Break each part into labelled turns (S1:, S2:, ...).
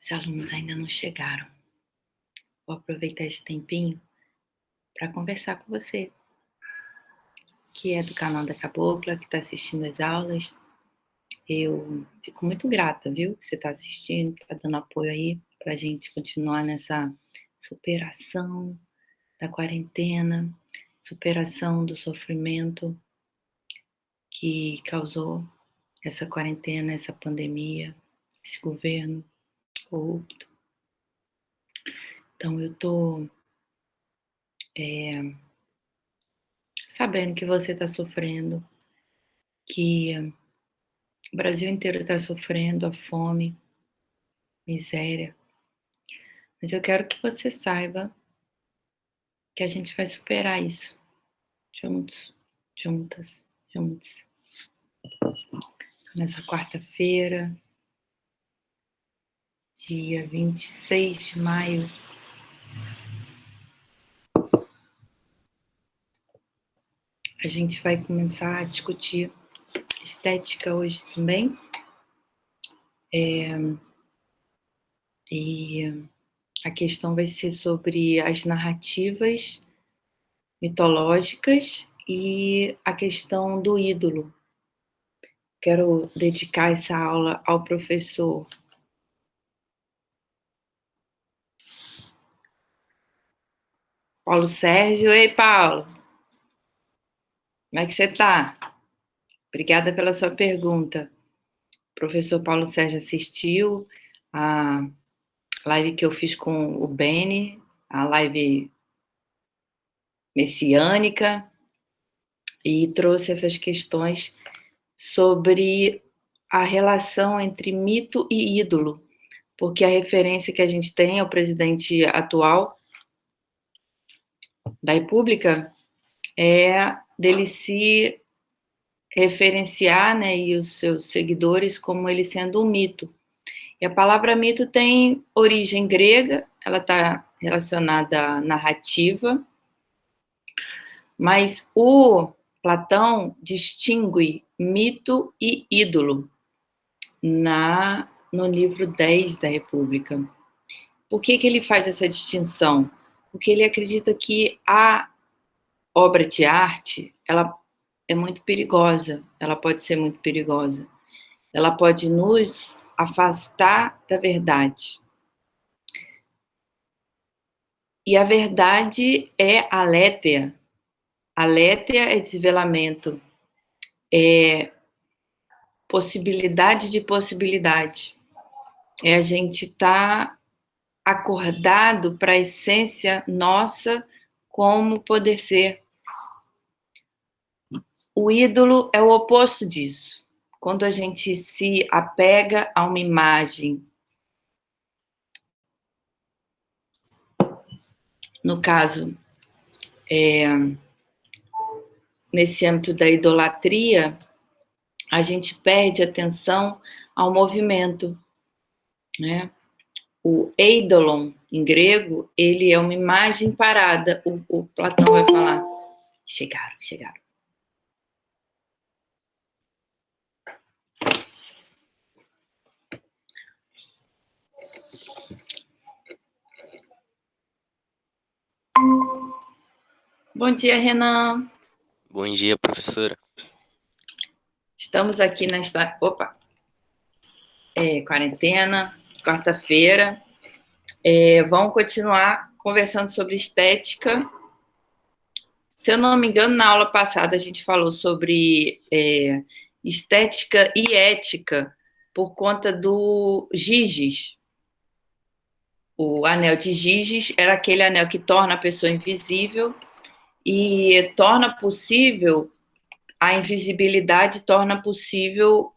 S1: Os alunos ainda não chegaram. Vou aproveitar esse tempinho para conversar com você, que é do canal da Cabocla, que está assistindo as aulas. Eu fico muito grata, viu, que você está assistindo, está dando apoio aí para a gente continuar nessa superação da quarentena, superação do sofrimento que causou essa quarentena, essa pandemia, esse governo corrupto. Então eu tô sabendo que você está sofrendo, que o Brasil inteiro está sofrendo a fome, miséria. Mas eu quero que você saiba que a gente vai superar isso juntos, juntas, juntos. Nessa quarta-feira, dia 26 de maio, a gente vai começar a discutir estética hoje também. E a questão vai ser sobre as narrativas mitológicas e a questão do ídolo. Quero dedicar essa aula ao professor Paulo Sérgio. Ei, Paulo, como é que você está? Obrigada pela sua pergunta. O professor Paulo Sérgio assistiu a live que eu fiz com o Beni, a live messiânica, e trouxe essas questões sobre a relação entre mito e ídolo, porque a referência que a gente tem ao presidente atual da República é dele se referenciar, né, e os seus seguidores como ele sendo um mito. E a palavra mito tem origem grega, ela está relacionada à narrativa, mas o Platão distingue mito e ídolo no livro 10 da República. Por que ele faz essa distinção? Porque ele acredita que a obra de arte, ela é muito perigosa, ela pode ser muito perigosa. Ela pode nos afastar da verdade. E a verdade é alétea. Alétea é desvelamento, é possibilidade de possibilidade. É a gente estar acordado para a essência nossa como poder ser. O ídolo é o oposto disso. Quando a gente se apega a uma imagem, no caso, nesse âmbito da idolatria, a gente perde atenção ao movimento, né? O eidolon, em grego, ele é uma imagem parada. O Platão vai falar, chegaram. Bom dia, Renan.
S2: Bom dia, professora.
S1: Estamos aqui nesta... quarentena, quarta-feira. Vamos continuar conversando sobre estética. Se eu não me engano, na aula passada a gente falou sobre estética e ética por conta do Giges. O anel de Giges era aquele anel que torna a pessoa invisível e torna possível a invisibilidade, torna possível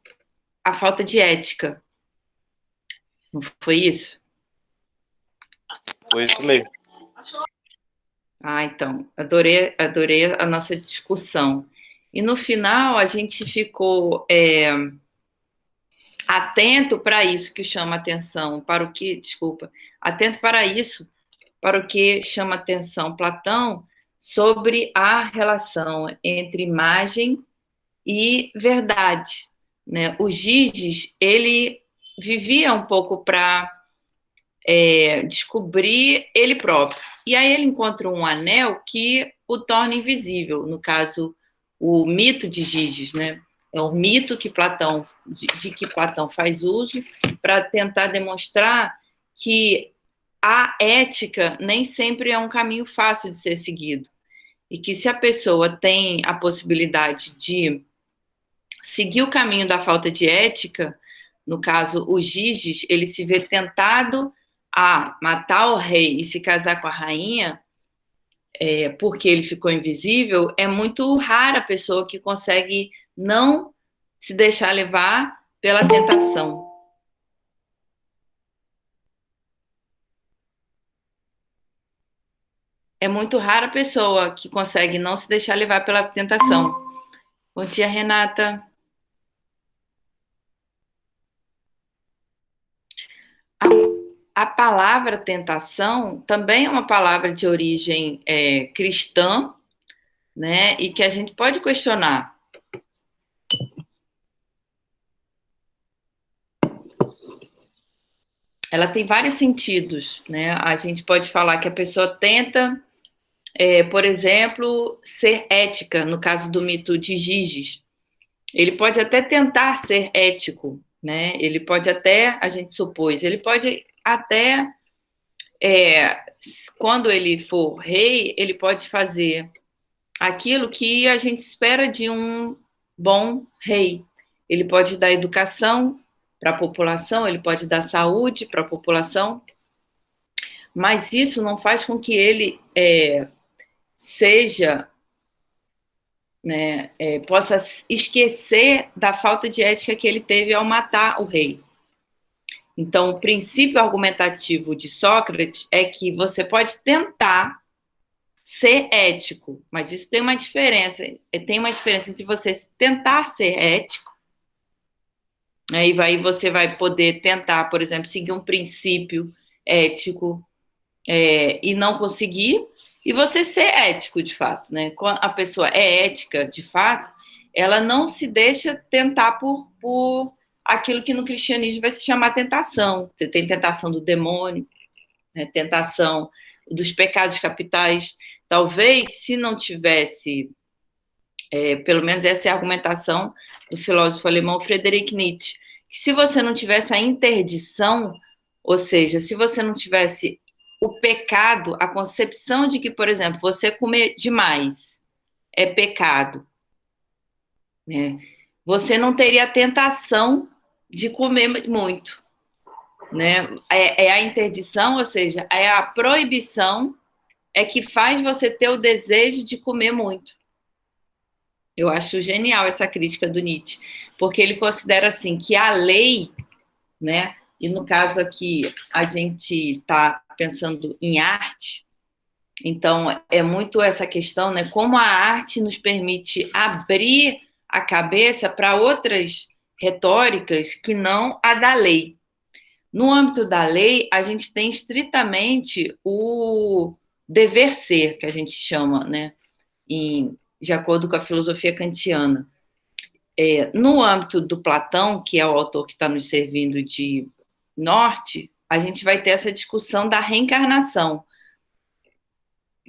S1: a falta de ética. Não foi isso?
S2: Foi isso mesmo.
S1: Ah, então, adorei a nossa discussão. E no final a gente ficou atento para isso que chama atenção, atento para isso, para o que chama atenção Platão sobre a relação entre imagem e verdade, né? O Giges, ele vivia um pouco para descobrir ele próprio. E aí ele encontra um anel que o torna invisível, no caso, o mito de Giges, né? É um mito que de que Platão faz uso para tentar demonstrar que a ética nem sempre é um caminho fácil de ser seguido. E que se a pessoa tem a possibilidade de seguir o caminho da falta de ética, no caso, o Giges, ele se vê tentado a matar o rei e se casar com a rainha, porque ele ficou invisível. É muito rara a pessoa que consegue não se deixar levar pela tentação. É muito rara a pessoa que consegue não se deixar levar pela tentação. Bom dia, Renata. A palavra tentação também é uma palavra de origem cristã, né? E que a gente pode questionar. Ela tem vários sentidos, né? A gente pode falar que a pessoa tenta, por exemplo, ser ética, no caso do mito de Giges. Ele pode até tentar ser ético, né? Ele pode até, a gente supôs, ele pode até, quando ele for rei, ele pode fazer aquilo que a gente espera de um bom rei. Ele pode dar educação para a população, ele pode dar saúde para a população, mas isso não faz com que ele seja, né, possa esquecer da falta de ética que ele teve ao matar o rei. Então, o princípio argumentativo de Sócrates é que você pode tentar ser ético, mas isso tem uma diferença. Tem uma diferença entre você tentar ser ético, né, e aí você vai poder tentar, por exemplo, seguir um princípio ético e não conseguir, e você ser ético de fato, né? Quando a pessoa é ética de fato, ela não se deixa tentar por aquilo que no cristianismo vai se chamar tentação. Você tem tentação do demônio, né? Tentação dos pecados capitais. Talvez, se não tivesse, pelo menos essa é a argumentação do filósofo alemão Friedrich Nietzsche, que se você não tivesse a interdição, ou seja, se você não tivesse o pecado, a concepção de que, por exemplo, você comer demais é pecado, né? Você não teria a tentação de comer muito, né? É a interdição, ou seja, é a proibição que faz você ter o desejo de comer muito. Eu acho genial essa crítica do Nietzsche, porque ele considera assim que a lei, né? E no caso aqui a gente está pensando em arte, então é muito essa questão, né? Como a arte nos permite abrir a cabeça para outras retóricas que não a da lei. No âmbito da lei, a gente tem estritamente o dever ser, que a gente chama, né? De acordo com a filosofia kantiana. No âmbito do Platão, que é o autor que está nos servindo de norte, a gente vai ter essa discussão da reencarnação,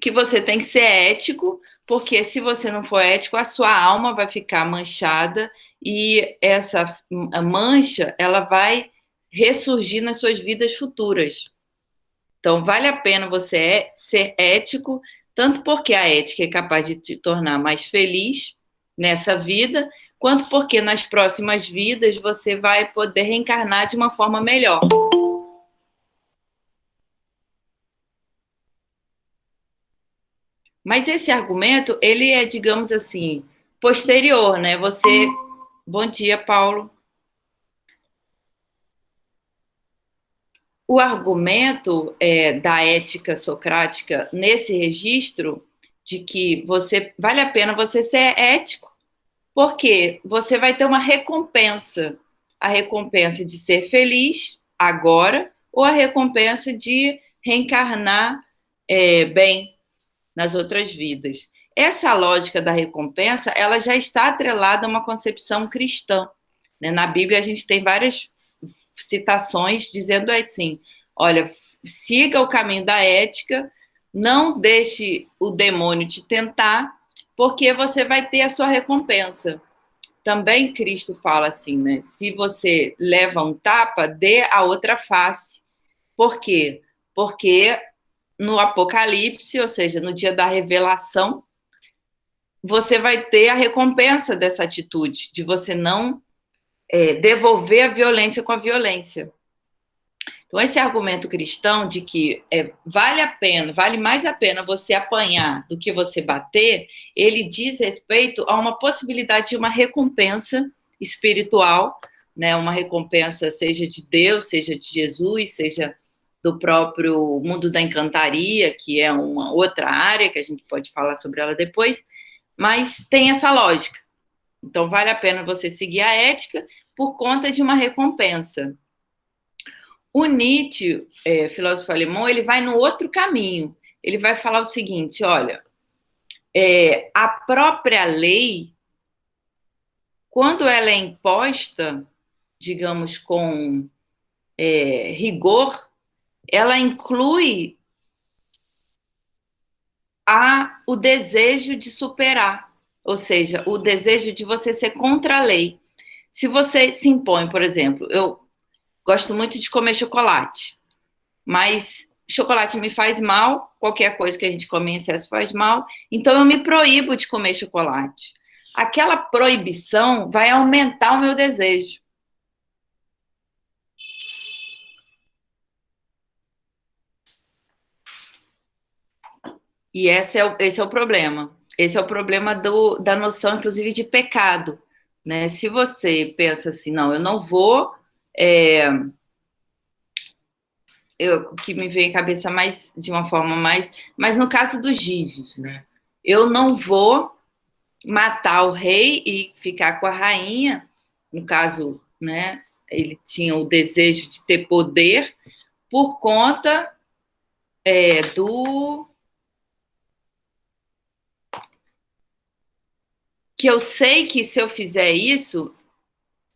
S1: que você tem que ser ético, porque se você não for ético, a sua alma vai ficar manchada e essa mancha, ela vai ressurgir nas suas vidas futuras. Então, vale a pena você ser ético, tanto porque a ética é capaz de te tornar mais feliz nessa vida, quanto porque nas próximas vidas você vai poder reencarnar de uma forma melhor. Mas esse argumento, ele é, digamos assim, posterior, né? Você... Bom dia, Paulo. O argumento da ética socrática nesse registro de que vale a pena você ser ético, porque você vai ter uma recompensa, a recompensa de ser feliz agora ou a recompensa de reencarnar bem nas outras vidas. Essa lógica da recompensa, ela já está atrelada a uma concepção cristã, né? Na Bíblia a gente tem várias citações dizendo assim, olha, siga o caminho da ética, não deixe o demônio te tentar, porque você vai ter a sua recompensa. Também Cristo fala assim, né? Se você leva um tapa, dê a outra face. Por quê? Porque no Apocalipse, ou seja, no dia da revelação, você vai ter a recompensa dessa atitude, de você não devolver a violência com a violência. Então, esse argumento cristão de que vale mais a pena você apanhar do que você bater, ele diz respeito a uma possibilidade de uma recompensa espiritual, né? Uma recompensa seja de Deus, seja de Jesus, seja do próprio mundo da encantaria, que é uma outra área que a gente pode falar sobre ela depois, mas tem essa lógica. Então, vale a pena você seguir a ética por conta de uma recompensa. O Nietzsche, filósofo alemão, ele vai no outro caminho. Ele vai falar o seguinte, olha, a própria lei, quando ela é imposta, digamos, com rigor, ela inclui o desejo de superar, ou seja, o desejo de você ser contra a lei. Se você se impõe, por exemplo, eu gosto muito de comer chocolate, mas chocolate me faz mal, qualquer coisa que a gente come em excesso faz mal, então eu me proíbo de comer chocolate. Aquela proibição vai aumentar o meu desejo. E esse é o problema. Esse é o problema da noção, inclusive, de pecado, né? Se você pensa assim, não, eu não vou... o que me vem à cabeça mais de uma forma mais... Mas no caso dos Giges, né? Eu não vou matar o rei e ficar com a rainha. No caso, né? Ele tinha o desejo de ter poder por conta do... que eu sei que se eu fizer isso,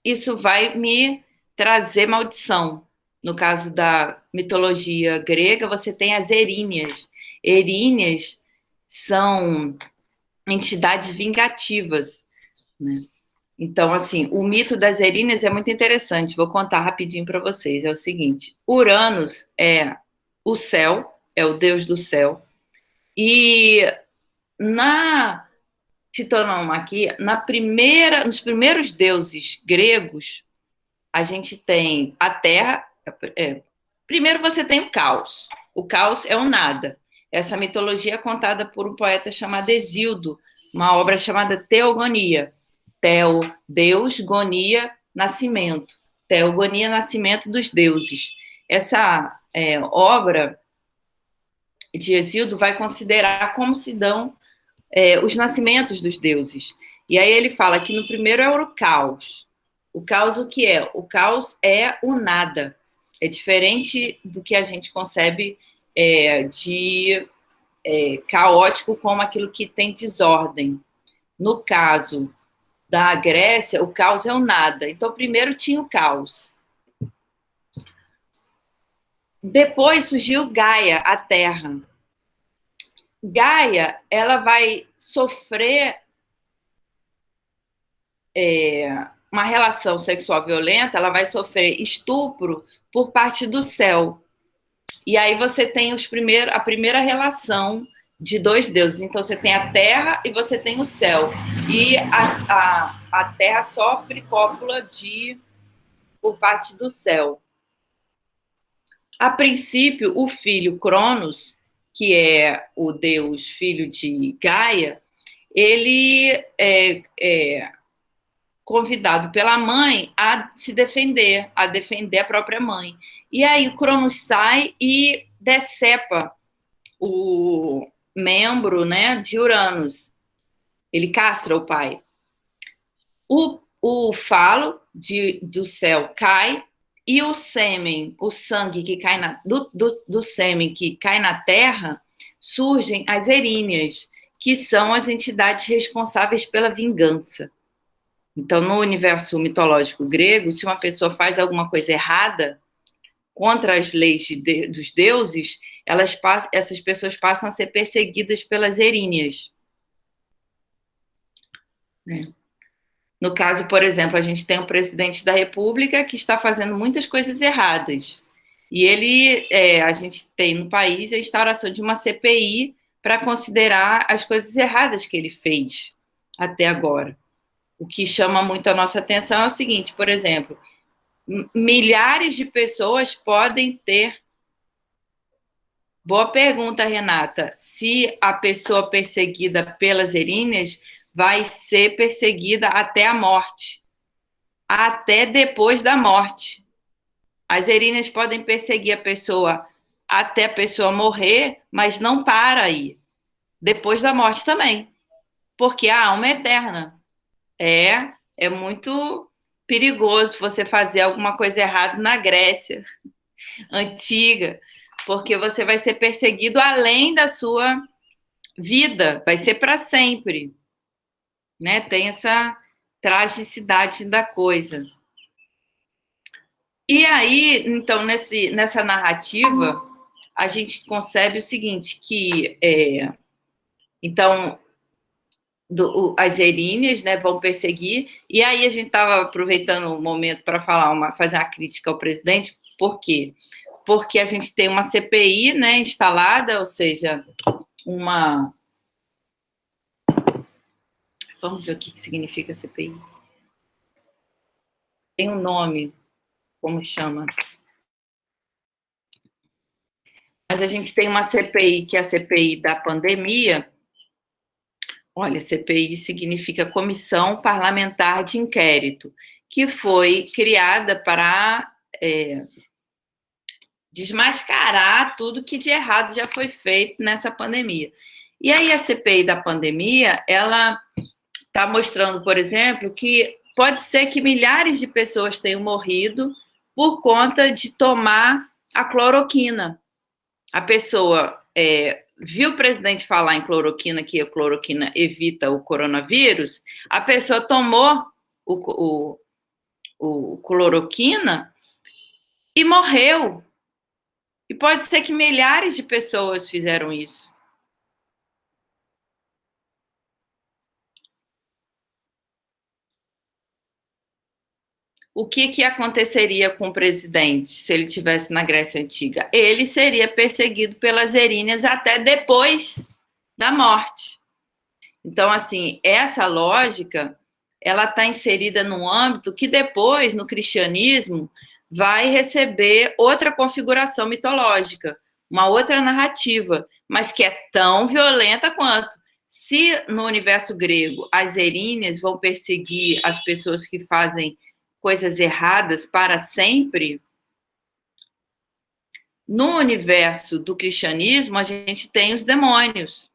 S1: isso vai me trazer maldição. No caso da mitologia grega, você tem as Eríneas. Eríneas são entidades vingativas, né? Então, assim, o mito das Eríneas é muito interessante. Vou contar rapidinho para vocês. É o seguinte: Uranus é o céu, é o deus do céu. E citando aqui, nos primeiros deuses gregos, a gente tem a Terra. Primeiro você tem o caos. O caos é o nada. Essa mitologia é contada por um poeta chamado Hesíodo, uma obra chamada Teogonia. Teo, Deus, gonia, nascimento. Teogonia, nascimento dos deuses. Essa obra de Hesíodo vai considerar como se dão os nascimentos dos deuses. E aí ele fala que no primeiro é o caos. O caos o que é? O caos é o nada. É diferente do que a gente concebe de caótico como aquilo que tem desordem. No caso da Grécia, o caos é o nada. Então, primeiro tinha o caos. Depois surgiu Gaia, a Terra. Gaia, ela vai sofrer uma relação sexual violenta, ela vai sofrer estupro por parte do céu. E aí você tem a primeira relação de dois deuses. Então você tem a terra e você tem o céu. E a terra sofre cópula por parte do céu. A princípio, o filho Cronos, que é o deus filho de Gaia, ele é convidado pela mãe a se defender, a defender a própria mãe. E aí o Cronos sai e decepa o membro, né, de Uranus. Ele castra o pai. O falo do céu cai e o sêmen, o sangue que cai do sêmen que cai na terra, surgem as Eríneas, que são as entidades responsáveis pela vingança. Então, no universo mitológico grego, se uma pessoa faz alguma coisa errada, contra as leis dos deuses, essas pessoas passam a ser perseguidas pelas eríneas. Né? No caso, por exemplo, a gente tem um presidente da República que está fazendo muitas coisas erradas. E a gente tem no país a instauração de uma CPI para considerar as coisas erradas que ele fez até agora. O que chama muito a nossa atenção é o seguinte, por exemplo, milhares de pessoas podem ter... Boa pergunta, Renata. Se a pessoa perseguida pelas eríneas vai ser perseguida até a morte, até depois da morte. As eríneas podem perseguir a pessoa até a pessoa morrer, mas não para aí. Depois da morte também. Porque a alma é eterna. É muito perigoso você fazer alguma coisa errada na Grécia antiga, porque você vai ser perseguido além da sua vida, vai ser para sempre. Né? Tem essa tragicidade da coisa. E aí, então, nessa narrativa, a gente concebe o seguinte, que, então, as eríneas, né, vão perseguir, e aí a gente estava aproveitando o momento para fazer uma crítica ao presidente. Por quê? Porque a gente tem uma CPI, né, instalada, ou seja, Vamos ver o que significa CPI. Tem um nome, como chama? Mas a gente tem uma CPI, que é a CPI da pandemia. Olha, CPI significa Comissão Parlamentar de Inquérito, que foi criada para desmascarar tudo que de errado já foi feito nessa pandemia. E aí a CPI da pandemia, ela está mostrando, por exemplo, que pode ser que milhares de pessoas tenham morrido por conta de tomar a cloroquina. A pessoa viu o presidente falar em cloroquina, que a cloroquina evita o coronavírus, a pessoa tomou o cloroquina e morreu. E pode ser que milhares de pessoas fizeram isso. O que aconteceria com o presidente se ele estivesse na Grécia Antiga? Ele seria perseguido pelas eríneas até depois da morte. Então, assim, essa lógica, ela está inserida num âmbito que depois, no cristianismo, vai receber outra configuração mitológica, uma outra narrativa, mas que é tão violenta quanto. Se no universo grego as eríneas vão perseguir as pessoas que fazem coisas erradas para sempre, no universo do cristianismo a gente tem os demônios.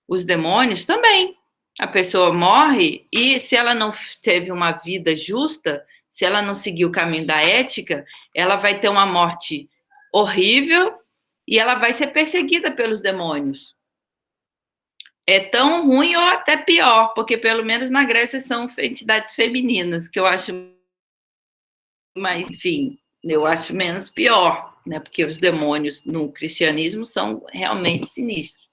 S1: Os demônios também. A pessoa morre e se ela não teve uma vida justa, se ela não seguir o caminho da ética, ela vai ter uma morte horrível e ela vai ser perseguida pelos demônios. É tão ruim ou até pior, porque pelo menos na Grécia são entidades femininas, que eu acho... Mas, enfim, eu acho menos pior, né? Porque os demônios no cristianismo são realmente sinistros.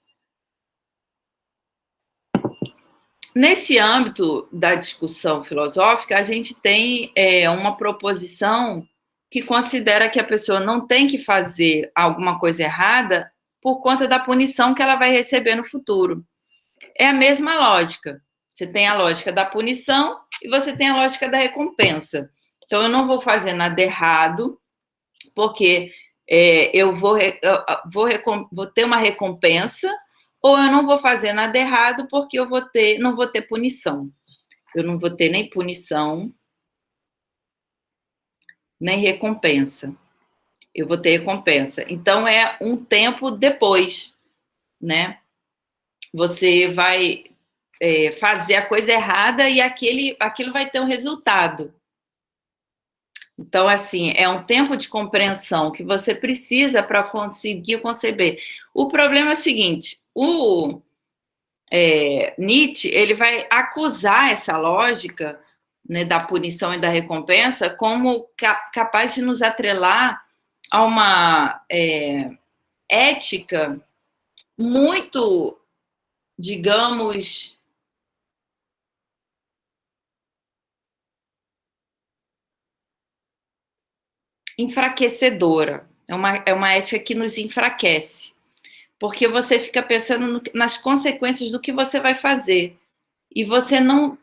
S1: Nesse âmbito da discussão filosófica, a gente tem uma proposição que considera que a pessoa não tem que fazer alguma coisa errada por conta da punição que ela vai receber no futuro. É a mesma lógica. Você tem a lógica da punição e você tem a lógica da recompensa. Então, eu não vou fazer nada errado, porque eu vou ter uma recompensa, ou eu não vou fazer nada errado, porque eu não vou ter punição. Eu não vou ter nem punição, nem recompensa. Eu vou ter recompensa. Então, é um tempo depois, né? Você vai fazer a coisa errada e aquilo vai ter um resultado. Então, assim, é um tempo de compreensão que você precisa para conseguir conceber. O problema é o seguinte, o Nietzsche, ele vai acusar essa lógica, né, da punição e da recompensa como capaz de nos atrelar ética muito, digamos, enfraquecedora. É uma ética que nos enfraquece, porque você fica pensando nas consequências do que você vai fazer, e você não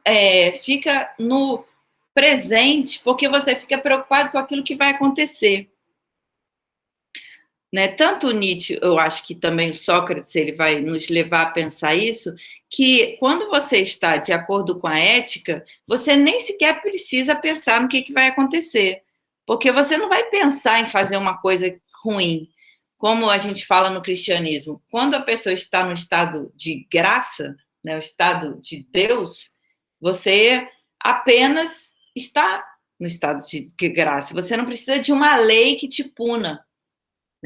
S1: fica no presente, porque você fica preocupado com aquilo que vai acontecer. Né? Tanto Nietzsche, eu acho que também Sócrates, ele vai nos levar a pensar isso, que quando você está de acordo com a ética, você nem sequer precisa pensar no que vai acontecer, porque você não vai pensar em fazer uma coisa ruim. Como a gente fala no cristianismo, quando a pessoa está no estado de graça, né, o estado de Deus, você apenas está no estado de graça. Você não precisa de uma lei que te puna.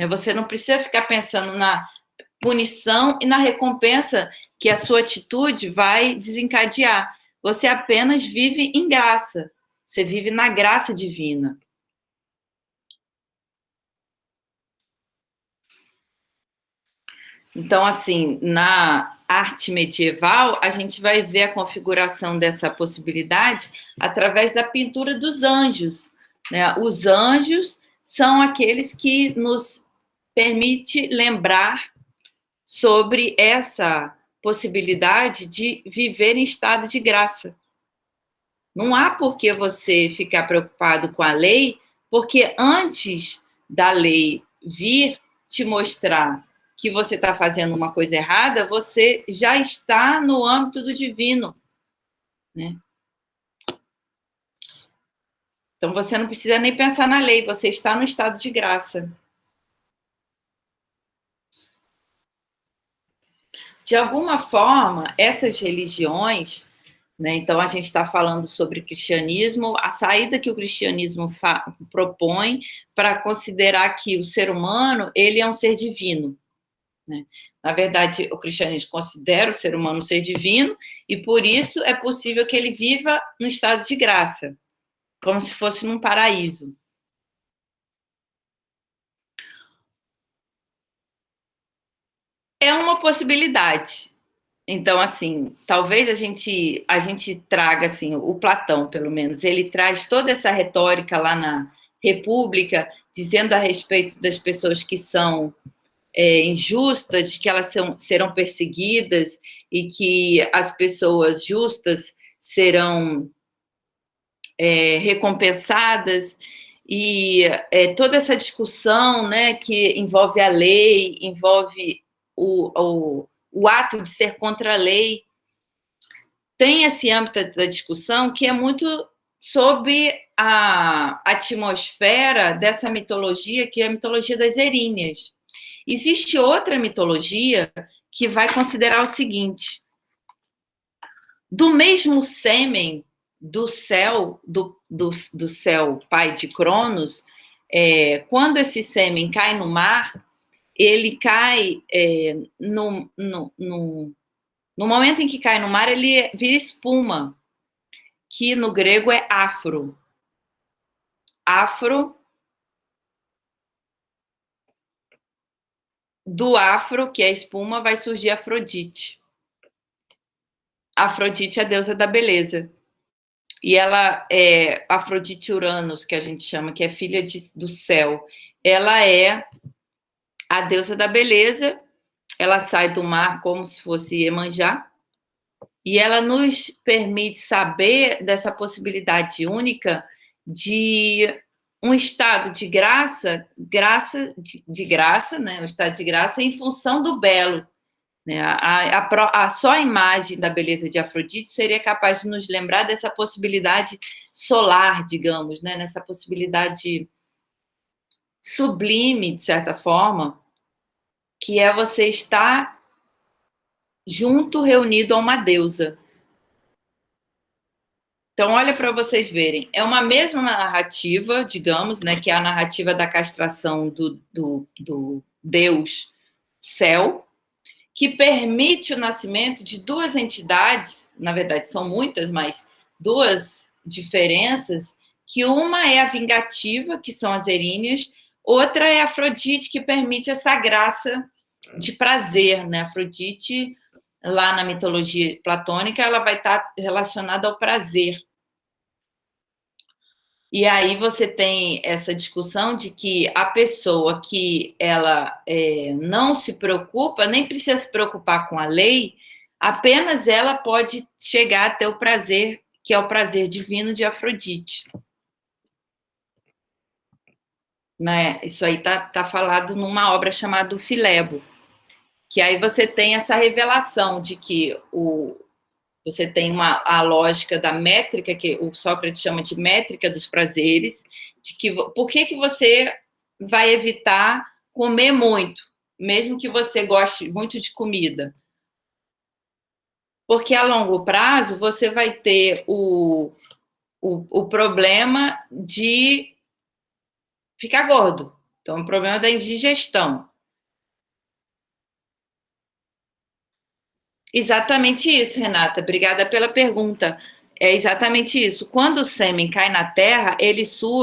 S1: Você não precisa ficar pensando na punição e na recompensa que a sua atitude vai desencadear. Você apenas vive em graça. Você vive na graça divina. Então, assim, na arte medieval, a gente vai ver a configuração dessa possibilidade através da pintura dos anjos. Né? Os anjos são aqueles que nos permite lembrar sobre essa possibilidade de viver em estado de graça. Não há por que você ficar preocupado com a lei, porque antes da lei vir te mostrar que você está fazendo uma coisa errada, você já está no âmbito do divino, né? Então você não precisa nem pensar na lei, você está no estado de graça. De alguma forma, essas religiões, né, então a gente está falando sobre cristianismo, a saída que o cristianismo propõe para considerar que o ser humano ele é um ser divino. Né? Na verdade, o cristianismo considera o ser humano um ser divino e por isso é possível que ele viva no estado de graça, como se fosse num paraíso. É uma possibilidade. Então, assim, talvez a gente traga, assim, o Platão, pelo menos, ele traz toda essa retórica lá na República, dizendo a respeito das pessoas que são injustas, de que elas serão perseguidas e que as pessoas justas serão recompensadas, e toda essa discussão, né, que envolve a lei, envolve o ato de ser contra a lei, tem esse âmbito da discussão que é muito sob a atmosfera dessa mitologia, que é a mitologia das Erínneas. Existe outra mitologia que vai considerar o seguinte: do mesmo sêmen do céu, do céu pai de Cronos, quando esse sêmen cai no mar, ele cai no momento em que cai no mar, ele vira espuma, que no grego é afro. Afro, do afro, que é espuma, vai surgir Afrodite. Afrodite é a deusa da beleza. E ela é Afrodite Uranus, que a gente chama, que é filha do céu. Ela é a deusa da beleza, ela sai do mar como se fosse Iemanjá, e ela nos permite saber dessa possibilidade única de um estado de graça, de graça, né? Um estado de graça em função do belo. Né? Só a imagem da beleza de Afrodite seria capaz de nos lembrar dessa possibilidade solar, digamos, né? Nessa possibilidade sublime, de certa forma, que é você estar junto, reunido a uma deusa. Então, olha para vocês verem, é uma mesma narrativa, digamos, né, que é a narrativa da castração do Deus céu, que permite o nascimento de duas entidades, na verdade são muitas, mas duas diferenças, que uma é a vingativa, que são as Erínneas, Outra é a Afrodite, que permite essa graça de prazer, né? Afrodite, lá na mitologia platônica, ela vai estar relacionada ao prazer. E aí você tem essa discussão de que a pessoa que ela não se preocupa, nem precisa se preocupar com a lei, apenas ela pode chegar até o prazer, que é o prazer divino de Afrodite. Né? Isso aí tá falado numa obra chamada Filebo, que aí você tem essa revelação de que você tem a lógica da métrica, que o Sócrates chama de métrica dos prazeres, de que por que você vai evitar comer muito, mesmo que você goste muito de comida? Porque a longo prazo você vai ter o problema de ficar gordo. Então, o problema da indigestão. Exatamente isso, Renata. Obrigada pela pergunta. É exatamente isso. Quando o sêmen cai na terra,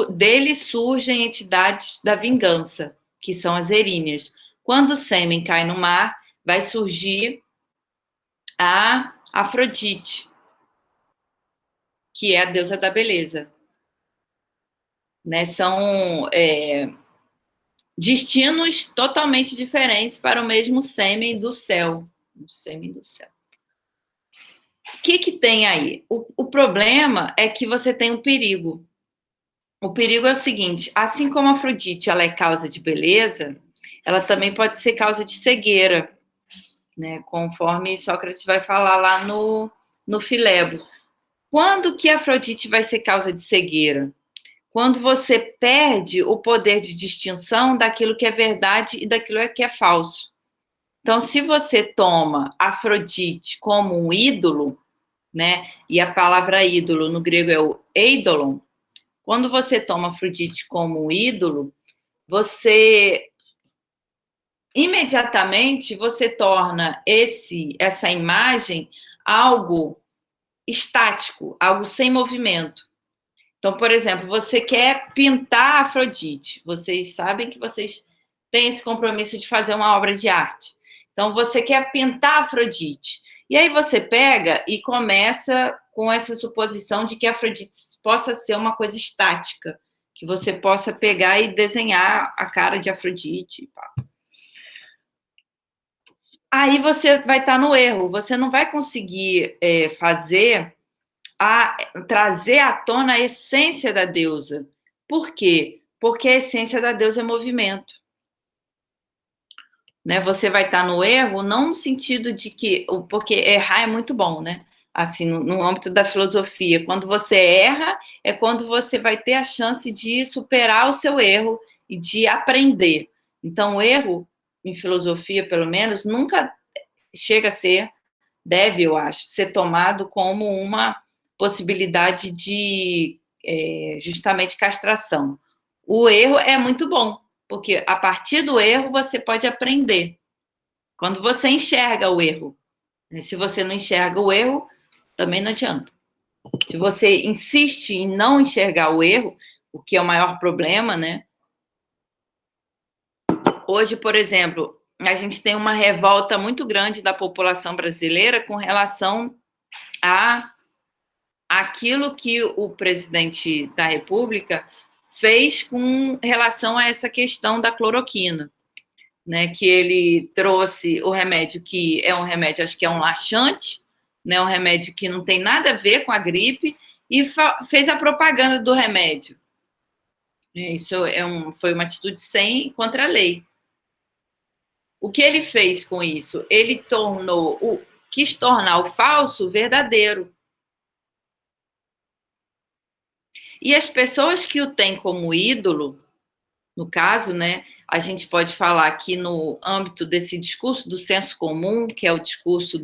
S1: dele surgem entidades da vingança, que são as eríneas. Quando o sêmen cai no mar, vai surgir a Afrodite, que é a deusa da beleza. Né? São destinos totalmente diferentes para o mesmo sêmen do céu. O sêmen do céu. O que tem aí? O problema é que você tem um perigo. O perigo é o seguinte, assim como a Afrodite ela é causa de beleza, ela também pode ser causa de cegueira, né? Conforme Sócrates vai falar lá no Filebo. Quando que a Afrodite vai ser causa de cegueira? Quando você perde o poder de distinção daquilo que é verdade e daquilo que é falso. Então, se você toma Afrodite como um ídolo, né? E a palavra ídolo no grego é o eidolon. Quando você toma Afrodite como um ídolo, você imediatamente você torna essa imagem algo estático, algo sem movimento. Então, por exemplo, você quer pintar Afrodite. Vocês sabem que vocês têm esse compromisso de fazer uma obra de arte. Então, você quer pintar Afrodite. E aí você pega e começa com essa suposição de que Afrodite possa ser uma coisa estática, que você possa pegar e desenhar a cara de Afrodite. Aí você vai estar no erro. Você não vai conseguir trazer à tona a essência da deusa. Por quê? Porque a essência da deusa é movimento. Né? Você vai estar no erro, não no sentido de que... Porque errar é muito bom, né? Assim, no âmbito da filosofia. Quando você erra, é quando você vai ter a chance de superar o seu erro e de aprender. Então, o erro, em filosofia, pelo menos, nunca chega a ser, deve, eu acho, ser tomado como uma possibilidade de justamente castração. O erro é muito bom, porque a partir do erro você pode aprender. Quando você enxerga o erro. Se você não enxerga o erro, também não adianta. Se você insiste em não enxergar o erro, o que é o maior problema, né? Hoje, por exemplo, a gente tem uma revolta muito grande da população brasileira com relação a aquilo que o presidente da República fez com relação a essa questão da cloroquina, né? Que ele trouxe o remédio que é um remédio, acho que é um laxante, né? Um remédio que não tem nada a ver com a gripe e fez a propaganda do remédio. Isso foi uma atitude contra a lei. O que ele fez com isso? Ele quis tornar o falso verdadeiro. E as pessoas que o têm como ídolo, no caso, né, a gente pode falar aqui no âmbito desse discurso do senso comum, que é o discurso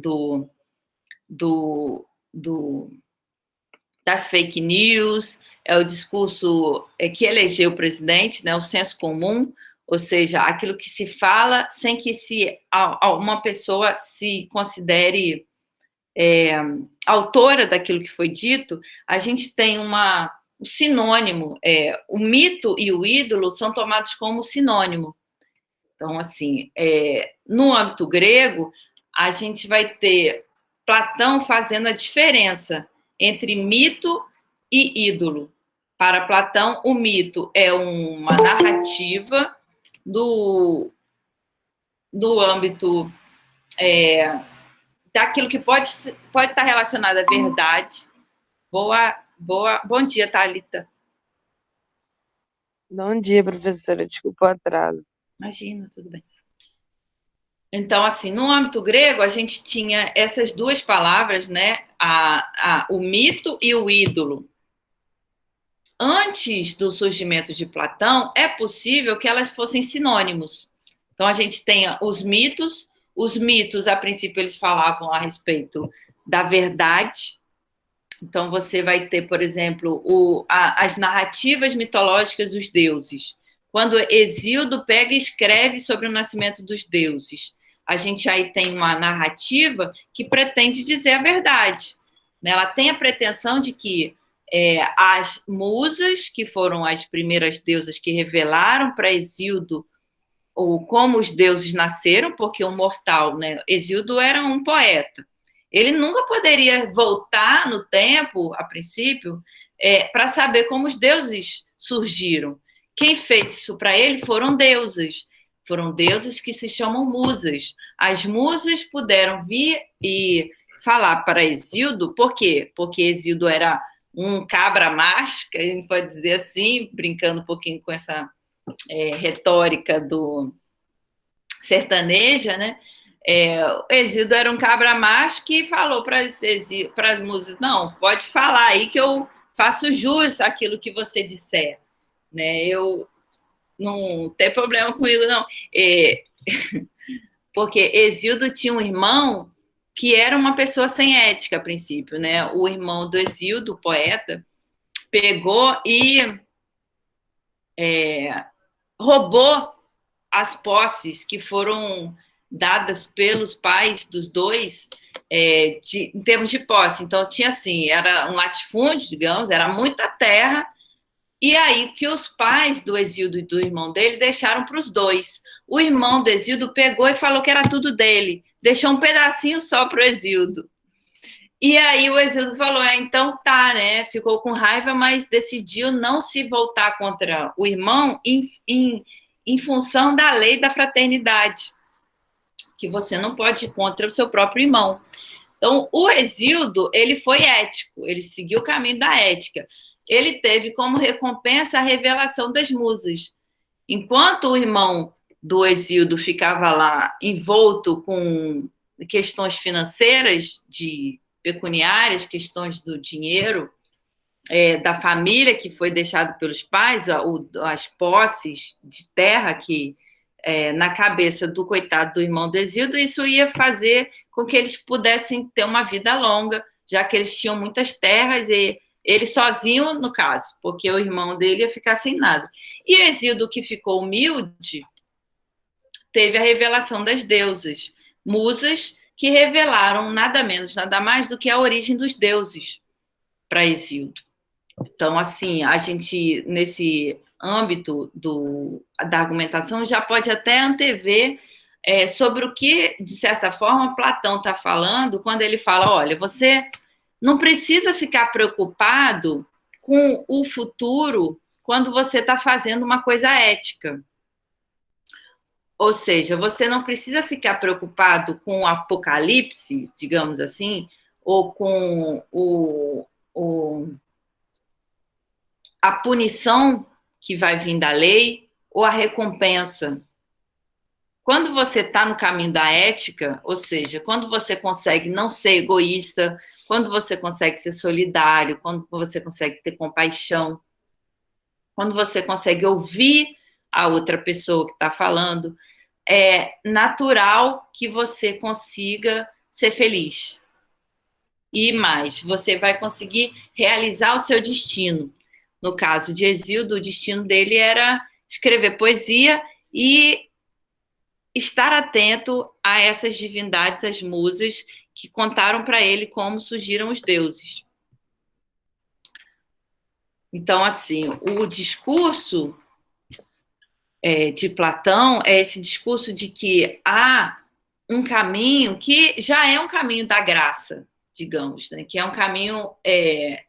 S1: das fake news, é o discurso que elegeu o presidente, né, o senso comum, ou seja, aquilo que se fala sem que uma pessoa se considere autora daquilo que foi dito. A gente tem uma o sinônimo. O mito e o ídolo são tomados como sinônimo. Então, assim, no âmbito grego, a gente vai ter Platão fazendo a diferença entre mito e ídolo. Para Platão, o mito é uma narrativa do âmbito daquilo que pode estar relacionado à verdade. Bom dia, Thalita.
S3: Bom dia, professora. Desculpa o atraso.
S1: Imagina, tudo bem. Então, assim, no âmbito grego, a gente tinha essas duas palavras, né? O mito e o ídolo. Antes do surgimento de Platão, é possível que elas fossem sinônimos. Então, a gente tem os mitos. Os mitos, a princípio, eles falavam a respeito da verdade. Então, você vai ter, por exemplo, as narrativas mitológicas dos deuses. Quando Hesíodo pega e escreve sobre o nascimento dos deuses, a gente aí tem uma narrativa que pretende dizer a verdade. Ela tem a pretensão de que as musas, que foram as primeiras deusas que revelaram para Hesíodo ou como os deuses nasceram, porque o mortal, né? Hesíodo era um poeta. Ele nunca poderia voltar no tempo, a princípio, para saber como os deuses surgiram. Quem fez isso para ele foram deusas. Foram deusas que se chamam musas. As musas puderam vir e falar para Hesíodo, por quê? Porque Hesíodo era um cabra macho, que a gente pode dizer assim, brincando um pouquinho com essa retórica do sertaneja, né? Hesíodo era um cabra macho que falou para as musas, não, pode falar aí que eu faço jus àquilo que você disser, né? Eu não tem problema comigo, não. Porque Hesíodo tinha um irmão que era uma pessoa sem ética, a princípio, né? O irmão do Hesíodo, o poeta, pegou e roubou as posses que foram dadas pelos pais dos dois em termos de posse. Então, tinha assim, era um latifúndio, digamos, era muita terra, e aí que os pais do Hesíodo e do irmão dele deixaram para os dois. O irmão do Hesíodo pegou e falou que era tudo dele, deixou um pedacinho só para o Hesíodo. E aí o Hesíodo falou, então tá, né? Ficou com raiva, mas decidiu não se voltar contra o irmão em função da lei da fraternidade, que você não pode ir contra o seu próprio irmão. Então, o Hesíodo, ele foi ético, ele seguiu o caminho da ética. Ele teve como recompensa a revelação das musas. Enquanto o irmão do Hesíodo ficava lá envolto com questões financeiras, pecuniárias, questões do dinheiro, da família que foi deixado pelos pais, as posses de terra que na cabeça do coitado do irmão do Hesíodo, isso ia fazer com que eles pudessem ter uma vida longa, já que eles tinham muitas terras e ele sozinho, no caso, porque o irmão dele ia ficar sem nada. E Hesíodo, que ficou humilde, teve a revelação das deusas, musas, que revelaram nada menos, nada mais do que a origem dos deuses para Hesíodo. Então, assim, a gente, nesse âmbito da argumentação, já pode até antever sobre o que, de certa forma, Platão está falando quando ele fala, olha, você não precisa ficar preocupado com o futuro quando você está fazendo uma coisa ética. Ou seja, você não precisa ficar preocupado com o apocalipse, digamos assim, ou com a punição que vai vir da lei ou a recompensa. Quando você está no caminho da ética, ou seja, quando você consegue não ser egoísta, quando você consegue ser solidário, quando você consegue ter compaixão, quando você consegue ouvir a outra pessoa que está falando, é natural que você consiga ser feliz. E mais, você vai conseguir realizar o seu destino. No caso de Hesíodo, o destino dele era escrever poesia e estar atento a essas divindades, as musas, que contaram para ele como surgiram os deuses. Então, assim, o discurso de Platão é esse discurso de que há um caminho que já é um caminho da graça, digamos, né? Que é um caminho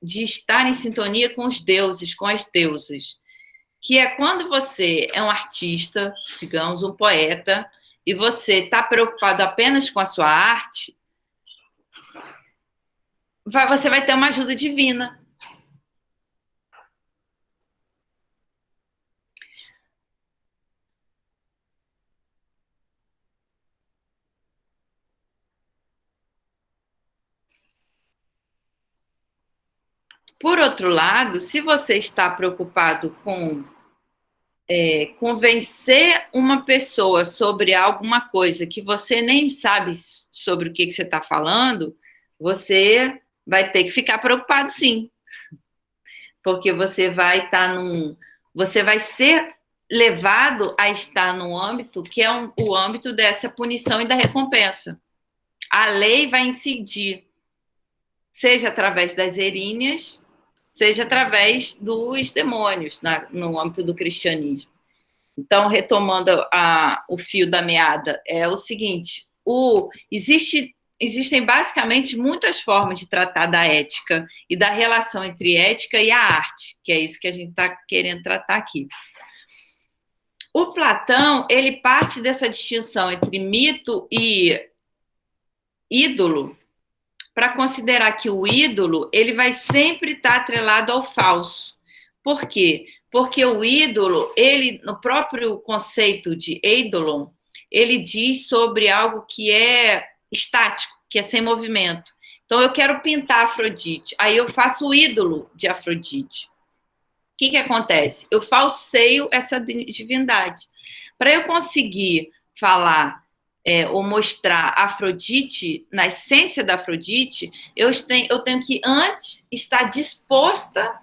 S1: de estar em sintonia com os deuses, com as deusas, que é quando você é um artista, digamos, um poeta, e você está preocupado apenas com a sua arte, você vai ter uma ajuda divina. Por outro lado, se você está preocupado com convencer uma pessoa sobre alguma coisa que você nem sabe sobre o que você está falando, você vai ter que ficar preocupado, sim, porque você vai estar você vai ser levado a estar num âmbito que é o âmbito dessa punição e da recompensa. A lei vai incidir, seja através das eríneas, seja através dos demônios, no âmbito do cristianismo. Então, retomando o fio da meada, é o seguinte: existem basicamente muitas formas de tratar da ética e da relação entre ética e a arte, que é isso que a gente está querendo tratar aqui. O Platão, ele parte dessa distinção entre mito e ídolo para considerar que o ídolo ele vai sempre estar atrelado ao falso. Por quê? Porque o ídolo, ele, no próprio conceito de eidolon, ele diz sobre algo que é estático, que é sem movimento. Então, eu quero pintar Afrodite, aí eu faço o ídolo de Afrodite. O que acontece? Eu falseio essa divindade. Para eu conseguir falar ou mostrar Afrodite, na essência da Afrodite, eu tenho que antes estar disposta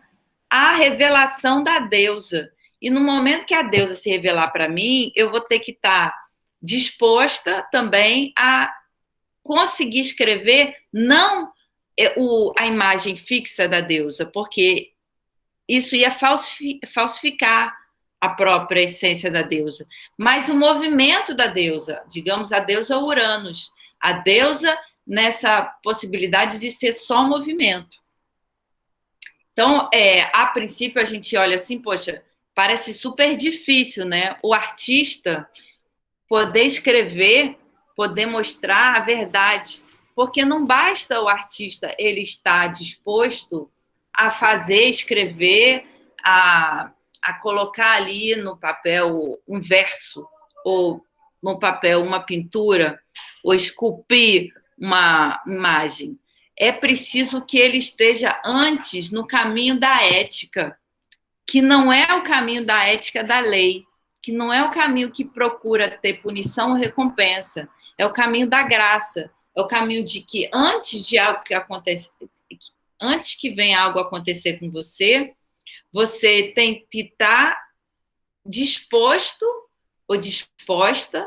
S1: à revelação da deusa. E no momento que a deusa se revelar para mim, eu vou ter que estar disposta também a conseguir escrever não a imagem fixa da deusa, porque isso ia falsificar a própria essência da deusa, mas o movimento da deusa, digamos, a deusa Uranus, a deusa nessa possibilidade de ser só movimento. Então, a princípio, a gente olha assim, poxa, parece super difícil, né? O artista poder escrever, poder mostrar a verdade, porque não basta o artista ele estar disposto a fazer, escrever, a colocar ali no papel um verso, ou no papel uma pintura, ou esculpir uma imagem. É preciso que ele esteja antes no caminho da ética, que não é o caminho da ética da lei, que não é o caminho que procura ter punição ou recompensa, é o caminho da graça, é o caminho de que antes de algo que acontece, antes que venha algo acontecer com você, você tem que estar disposto ou disposta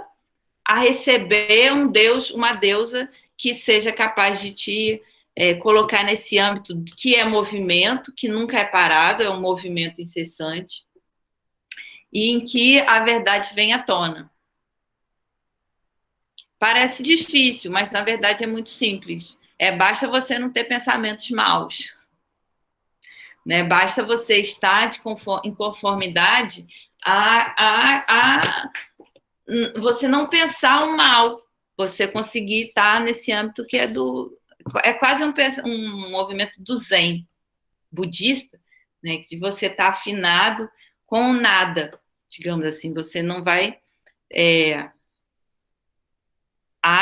S1: a receber um Deus, uma deusa que seja capaz de te colocar nesse âmbito que é movimento, que nunca é parado, é um movimento incessante, e em que a verdade vem à tona. Parece difícil, mas na verdade é muito simples. Basta você não ter pensamentos maus. Né? Basta você estar em conformidade a você não pensar o mal, você conseguir estar nesse âmbito que é quase um movimento do Zen budista, né? De você estar afinado com o nada, digamos assim, você não vai...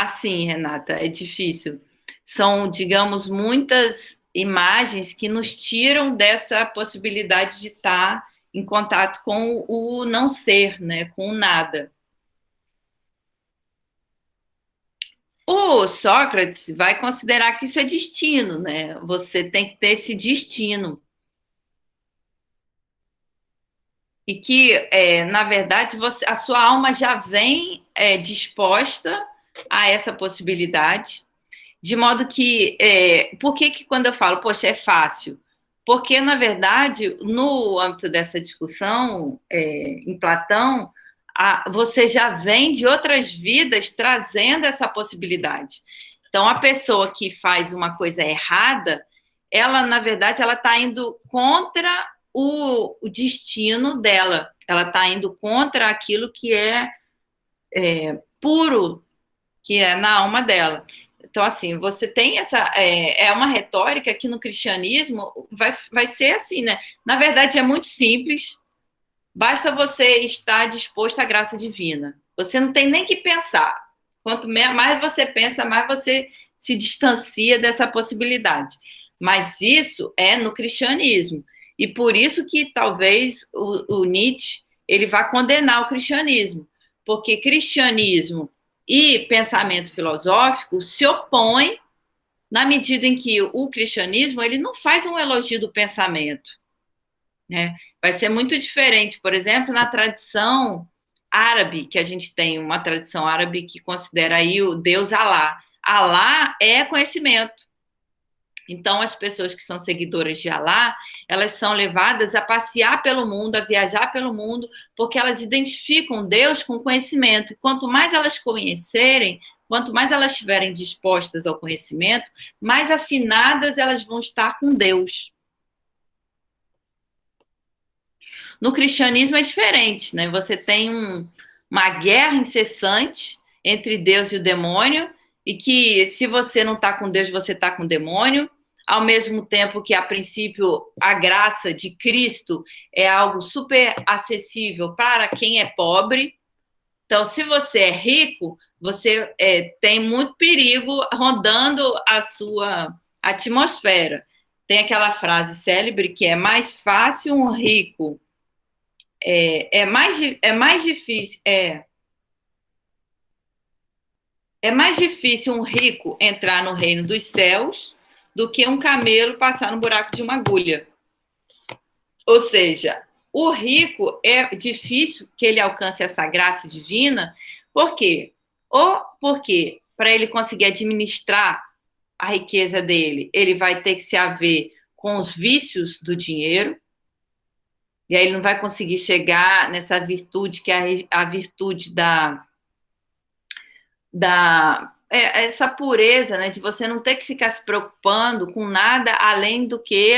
S1: sim, Renata, é difícil. São, digamos, muitas imagens que nos tiram dessa possibilidade de estar em contato com o não ser, né? Com o nada. O Sócrates vai considerar que isso é destino, né? Você tem que ter esse destino. E que, na verdade, a sua alma já vem disposta a essa possibilidade, de modo que... por que quando eu falo, poxa, é fácil? Porque, na verdade, no âmbito dessa discussão, em Platão, você já vem de outras vidas trazendo essa possibilidade. Então, a pessoa que faz uma coisa errada, ela, na verdade, ela está indo contra o destino dela. Ela está indo contra aquilo que é puro, que é na alma dela. Então, assim, você tem essa... É uma retórica que no cristianismo vai ser assim, né? Na verdade, é muito simples. Basta você estar disposto à graça divina. Você não tem nem que pensar. Quanto mais você pensa, mais você se distancia dessa possibilidade. Mas isso é no cristianismo. E por isso que talvez o Nietzsche ele vá condenar o cristianismo. Porque cristianismo e pensamento filosófico se opõem na medida em que o cristianismo ele não faz um elogio do pensamento, né? Vai ser muito diferente, por exemplo, na tradição árabe, que a gente tem uma tradição árabe que considera aí o Deus Alá. Alá é conhecimento. Então, as pessoas que são seguidoras de Alá, elas são levadas a passear pelo mundo, a viajar pelo mundo, porque elas identificam Deus com conhecimento. E quanto mais elas conhecerem, quanto mais elas estiverem dispostas ao conhecimento, mais afinadas elas vão estar com Deus. No cristianismo é diferente, né? Você tem uma guerra incessante entre Deus e o demônio, e que se você não está com Deus, você está com o demônio, ao mesmo tempo que, a princípio, a graça de Cristo é algo super acessível para quem é pobre. Então, se você é rico, você tem muito perigo rondando a sua atmosfera. Tem aquela frase célebre que é mais fácil um rico... É mais difícil um rico entrar no reino dos céus do que um camelo passar no buraco de uma agulha. Ou seja, o rico é difícil que ele alcance essa graça divina, por quê? Ou porque, para ele conseguir administrar a riqueza dele, ele vai ter que se haver com os vícios do dinheiro, e aí ele não vai conseguir chegar nessa virtude que é a virtude essa pureza, né, de você não ter que ficar se preocupando com nada além do que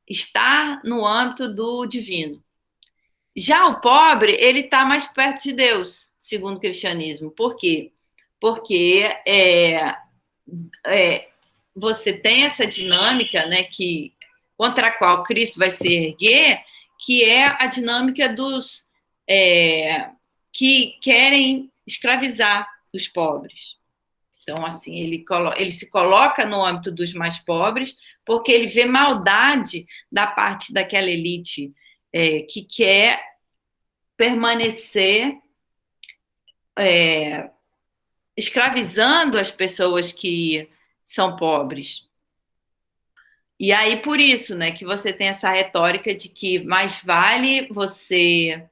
S1: estar no âmbito do divino. Já o pobre, ele está mais perto de Deus, segundo o cristianismo. Por quê? Porque você tem essa dinâmica, né, contra a qual Cristo vai se erguer, que é a dinâmica dos que querem escravizar os pobres. Então, assim, ele se coloca no âmbito dos mais pobres, porque ele vê maldade da parte daquela elite que quer permanecer escravizando as pessoas que são pobres. E aí, por isso, né, que você tem essa retórica de que mais vale você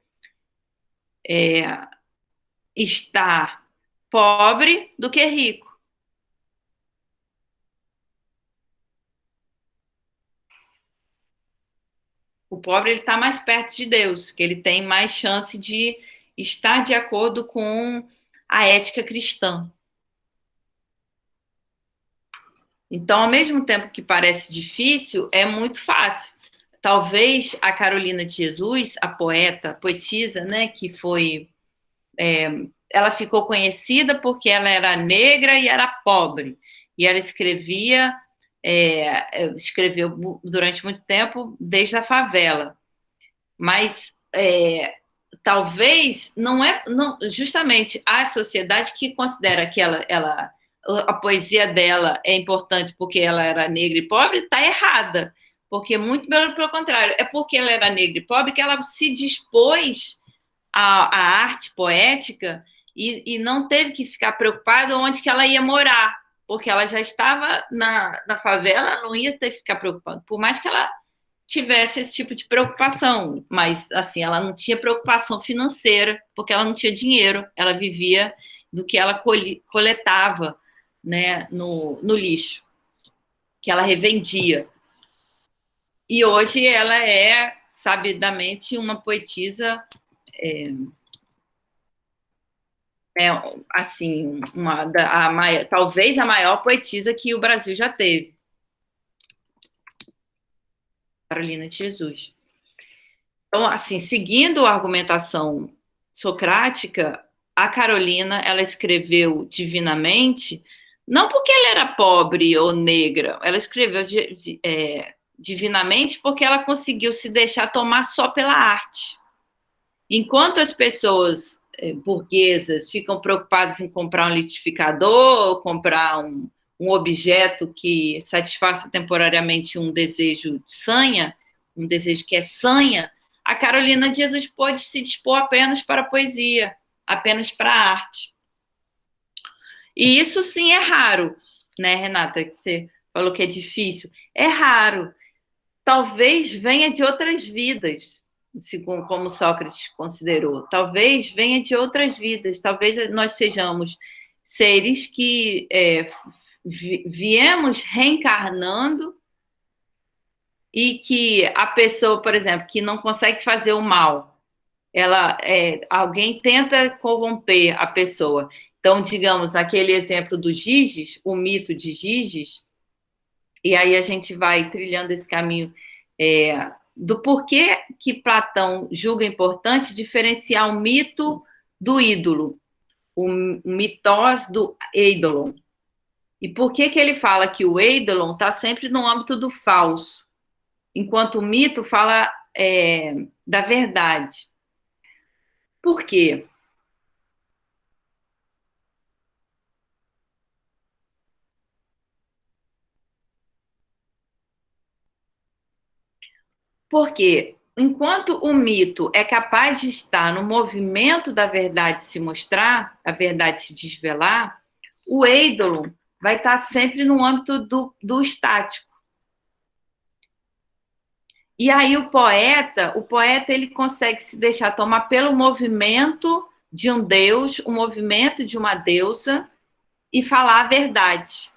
S1: estar pobre do que rico. O pobre ele está mais perto de Deus, que ele tem mais chance de estar de acordo com a ética cristã. Então, ao mesmo tempo que parece difícil, é muito fácil. Talvez a Carolina de Jesus, a poetisa, né, que foi... ela ficou conhecida porque ela era negra e era pobre. E ela escreveu durante muito tempo desde a favela. Mas talvez justamente a sociedade que considera que a poesia dela é importante porque ela era negra e pobre, está errada. Porque, muito pelo contrário, é porque ela era negra e pobre que ela se dispôs à arte poética e não teve que ficar preocupada onde que ela ia morar, porque ela já estava na favela, não ia ter que ficar preocupada. Por mais que ela tivesse esse tipo de preocupação, mas assim, ela não tinha preocupação financeira, porque ela não tinha dinheiro, ela vivia do que ela coletava, né, no lixo, que ela revendia. E hoje ela é, sabidamente, uma poetisa, assim, talvez a maior poetisa que o Brasil já teve, Carolina de Jesus. Então, assim, seguindo a argumentação socrática, a Carolina, ela escreveu divinamente, não porque ela era pobre ou negra, ela escreveu divinamente porque ela conseguiu se deixar tomar só pela arte. Enquanto as pessoas burguesas ficam preocupadas em comprar um liquidificador, ou comprar um objeto que satisfaça temporariamente um desejo de sanha, um desejo que é sanha, a Carolina de Jesus pôde se dispor apenas para a poesia, apenas para a arte. E isso sim é raro, né, Renata? Que você falou que é difícil. É raro. Talvez venha de outras vidas, segundo como Sócrates considerou. Talvez venha de outras vidas. Talvez nós sejamos seres que viemos reencarnando e que a pessoa, por exemplo, que não consegue fazer o mal, alguém tenta corromper a pessoa. Então, digamos, naquele exemplo do Giges, o mito de Giges, e aí a gente vai trilhando esse caminho do porquê que Platão julga importante diferenciar o mito do ídolo, o mitós do eidolon. E por que ele fala que o eidolon está sempre no âmbito do falso, enquanto o mito fala da verdade. Por quê? Porque enquanto o mito é capaz de estar no movimento da verdade se mostrar, a verdade se desvelar, o eidolon vai estar sempre no âmbito do estático. E aí o poeta ele consegue se deixar tomar pelo movimento de um deus, o movimento de uma deusa e falar a verdade.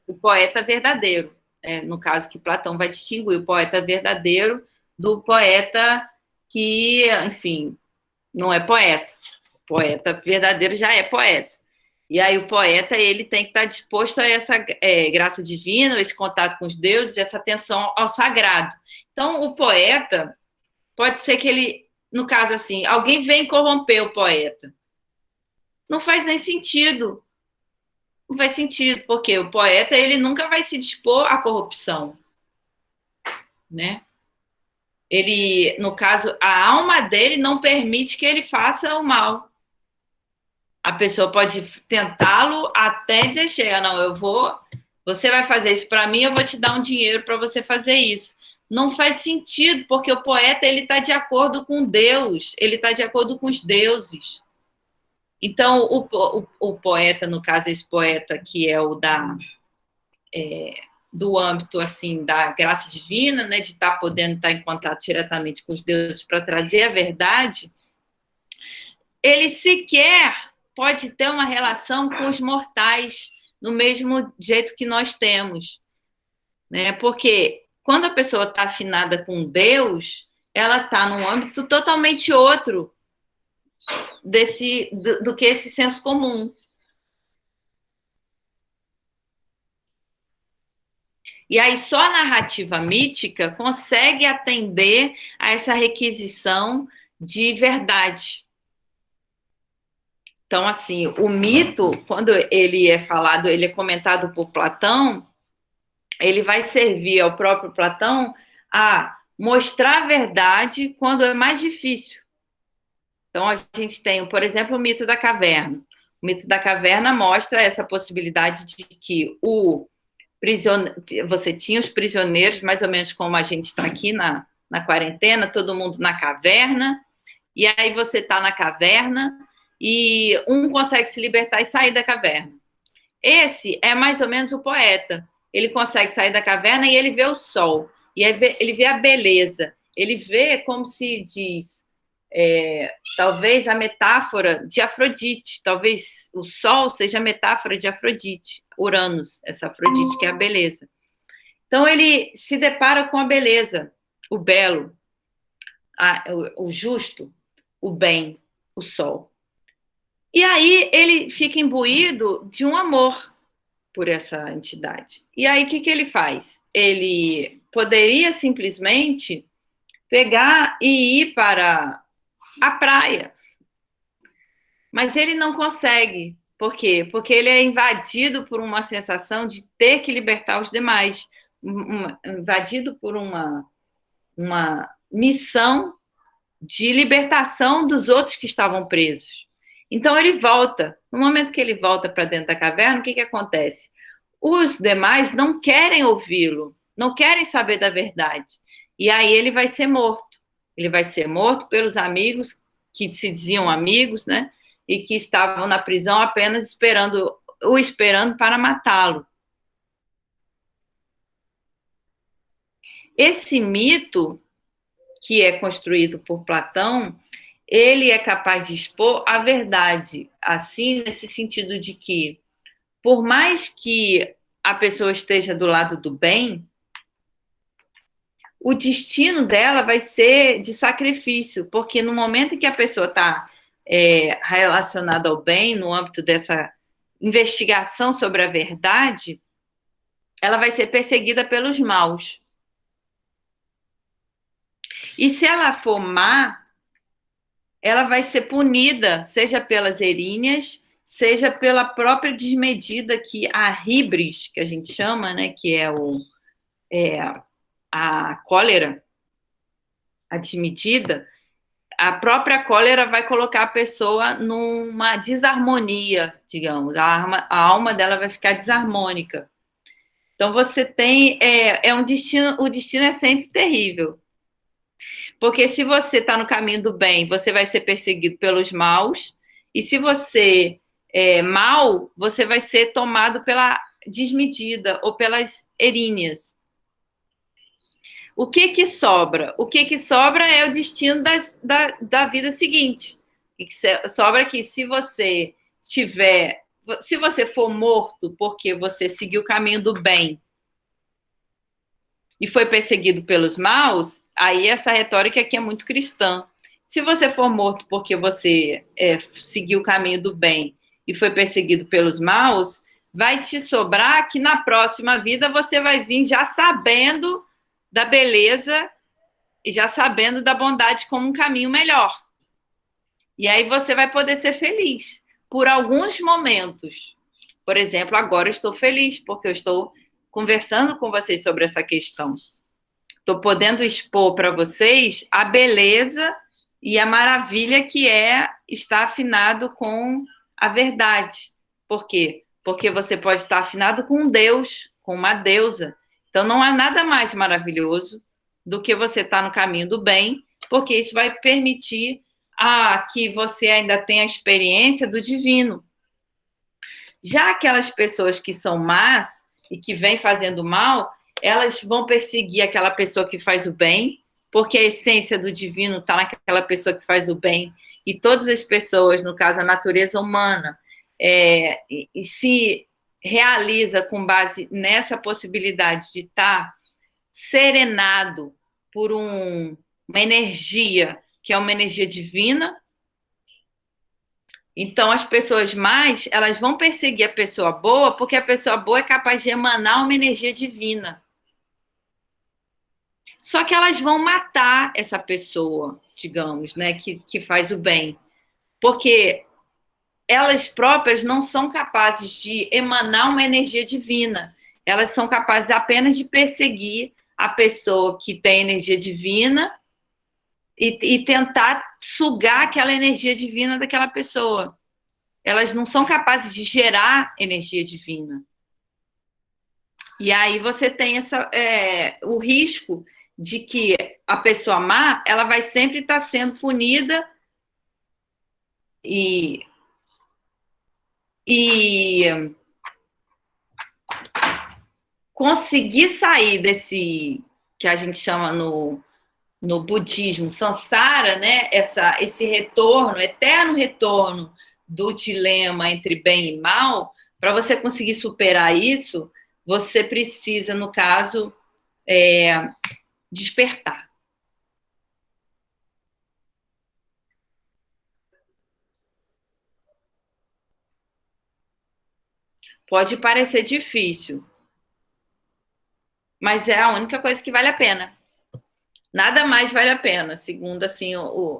S1: O poeta verdadeiro, no caso que Platão vai distinguir o poeta verdadeiro do poeta que, enfim, não é poeta. O poeta verdadeiro já é poeta. E aí o poeta ele tem que estar disposto a essa graça divina, esse contato com os deuses, essa atenção ao sagrado. Então, o poeta, pode ser que ele, no caso assim, alguém vem corromper o poeta. Não faz nem sentido. Não faz sentido, porque o poeta ele nunca vai se dispor à corrupção, né? Ele, no caso, a alma dele não permite que ele faça o mal. A pessoa pode tentá-lo até dizer, chega, não, você vai fazer isso para mim, eu vou te dar um dinheiro para você fazer isso. Não faz sentido, porque o poeta ele está de acordo com Deus, ele está de acordo com os deuses. Então, o poeta, no caso, esse poeta que é o do âmbito assim da graça divina, né, de estar podendo estar em contato diretamente com os deuses para trazer a verdade, ele sequer pode ter uma relação com os mortais no mesmo jeito que nós temos, né? Porque quando a pessoa está afinada com Deus, ela está num âmbito totalmente outro do que esse senso comum. E aí só a narrativa mítica consegue atender a essa requisição de verdade. Então, assim, o mito, quando ele é falado, ele é comentado por Platão, ele vai servir ao próprio Platão a mostrar a verdade quando é mais difícil. Então, a gente tem, por exemplo, o mito da caverna. O mito da caverna mostra essa possibilidade de que você tinha os prisioneiros, mais ou menos como a gente está aqui na quarentena, todo mundo na caverna, e aí você está na caverna e um consegue se libertar e sair da caverna. Esse é mais ou menos o poeta. Ele consegue sair da caverna e ele vê o sol, e aí ele vê a beleza, ele vê, como se diz, talvez a metáfora de Afrodite, talvez o Sol seja a metáfora de Afrodite, Uranus, essa Afrodite que é a beleza. Então ele se depara com a beleza, o belo, o justo, o bem, o Sol. E aí ele fica imbuído de um amor por essa entidade. E aí o que ele faz? Ele poderia simplesmente pegar e ir para a praia. Mas ele não consegue. Por quê? Porque ele é invadido por uma sensação de ter que libertar os demais. Invadido por uma missão de libertação dos outros que estavam presos. Então ele volta. No momento que ele volta para dentro da caverna, o que acontece? Os demais não querem ouvi-lo, não querem saber da verdade. E aí ele vai ser morto. Ele vai ser morto pelos amigos que se diziam amigos, né? E que estavam na prisão apenas esperando para matá-lo. Esse mito, que é construído por Platão, ele é capaz de expor a verdade, assim, nesse sentido de que, por mais que a pessoa esteja do lado do bem, o destino dela vai ser de sacrifício, porque no momento em que a pessoa está relacionada ao bem, no âmbito dessa investigação sobre a verdade, ela vai ser perseguida pelos maus. E se ela for má, ela vai ser punida, seja pelas eríneas, seja pela própria desmedida, que a híbris, que a gente chama, né, que é a cólera, a desmedida, a própria cólera vai colocar a pessoa numa desarmonia, digamos, a alma dela vai ficar desarmônica. Então você tem um destino, o destino é sempre terrível. Porque se você está no caminho do bem, você vai ser perseguido pelos maus, e se você é mal, você vai ser tomado pela desmedida ou pelas eríneas. O que sobra? O que sobra é o destino da vida seguinte. O que sobra é que se você for morto porque você seguiu o caminho do bem e foi perseguido pelos maus, aí essa retórica aqui é muito cristã. Se você for morto porque você seguiu o caminho do bem e foi perseguido pelos maus, vai te sobrar que na próxima vida você vai vir já sabendo da beleza e já sabendo da bondade como um caminho melhor. E aí você vai poder ser feliz por alguns momentos. Por exemplo, agora eu estou feliz porque eu estou conversando com vocês sobre essa questão. Estou podendo expor para vocês a beleza e a maravilha que é estar afinado com a verdade. Por quê? Porque você pode estar afinado com um Deus, com uma deusa. Então não há nada mais maravilhoso do que você estar no caminho do bem, porque isso vai permitir que você ainda tenha a experiência do divino. Já aquelas pessoas que são más e que vêm fazendo mal, elas vão perseguir aquela pessoa que faz o bem, porque a essência do divino está naquela pessoa que faz o bem. E todas as pessoas, no caso a natureza humana, e se realiza com base nessa possibilidade de estar serenado por uma energia que é uma energia divina. Então, as pessoas más, elas vão perseguir a pessoa boa, porque a pessoa boa é capaz de emanar uma energia divina. Só que elas vão matar essa pessoa, digamos, né, que faz o bem. Porque elas próprias não são capazes de emanar uma energia divina. Elas são capazes apenas de perseguir a pessoa que tem energia divina e tentar sugar aquela energia divina daquela pessoa. Elas não são capazes de gerar energia divina. E aí você tem o risco de que a pessoa má, ela vai sempre estar sendo punida e conseguir sair desse que a gente chama no no budismo, samsara, né, esse retorno, eterno retorno do dilema entre bem e mal, para você conseguir superar isso, você precisa, no caso, despertar. Pode parecer difícil, mas é a única coisa que vale a pena. Nada mais vale a pena, segundo assim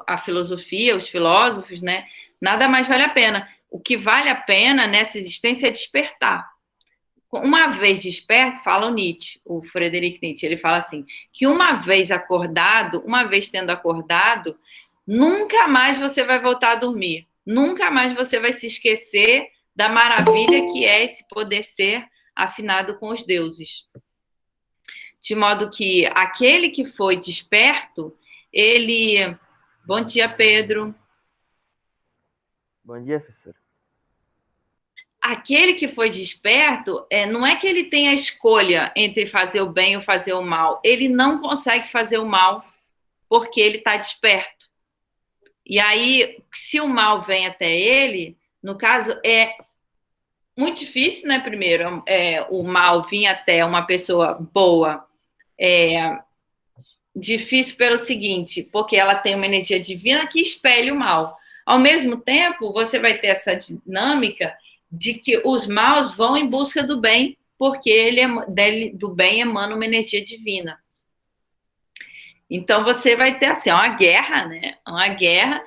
S1: a filosofia, os filósofos, né? Nada mais vale a pena. O que vale a pena nessa existência é despertar. Uma vez desperto, fala o Nietzsche, o Friedrich Nietzsche, ele fala assim, que uma vez acordado, uma vez tendo acordado, nunca mais você vai voltar a dormir. Nunca mais você vai se esquecer da maravilha que é esse poder ser afinado com os deuses. De modo que aquele que foi desperto, ele... Bom dia, Pedro.
S4: Bom dia, professora.
S1: Aquele que foi desperto, não é que ele tenha a escolha entre fazer o bem ou fazer o mal. Ele não consegue fazer o mal porque ele está desperto. E aí, se o mal vem até ele, no caso, é muito difícil, né? Primeiro, o mal vir até uma pessoa boa. É difícil pelo seguinte, porque ela tem uma energia divina que expele o mal. Ao mesmo tempo, você vai ter essa dinâmica de que os maus vão em busca do bem, porque do bem emana uma energia divina. Então, você vai ter assim, uma guerra, né? Uma guerra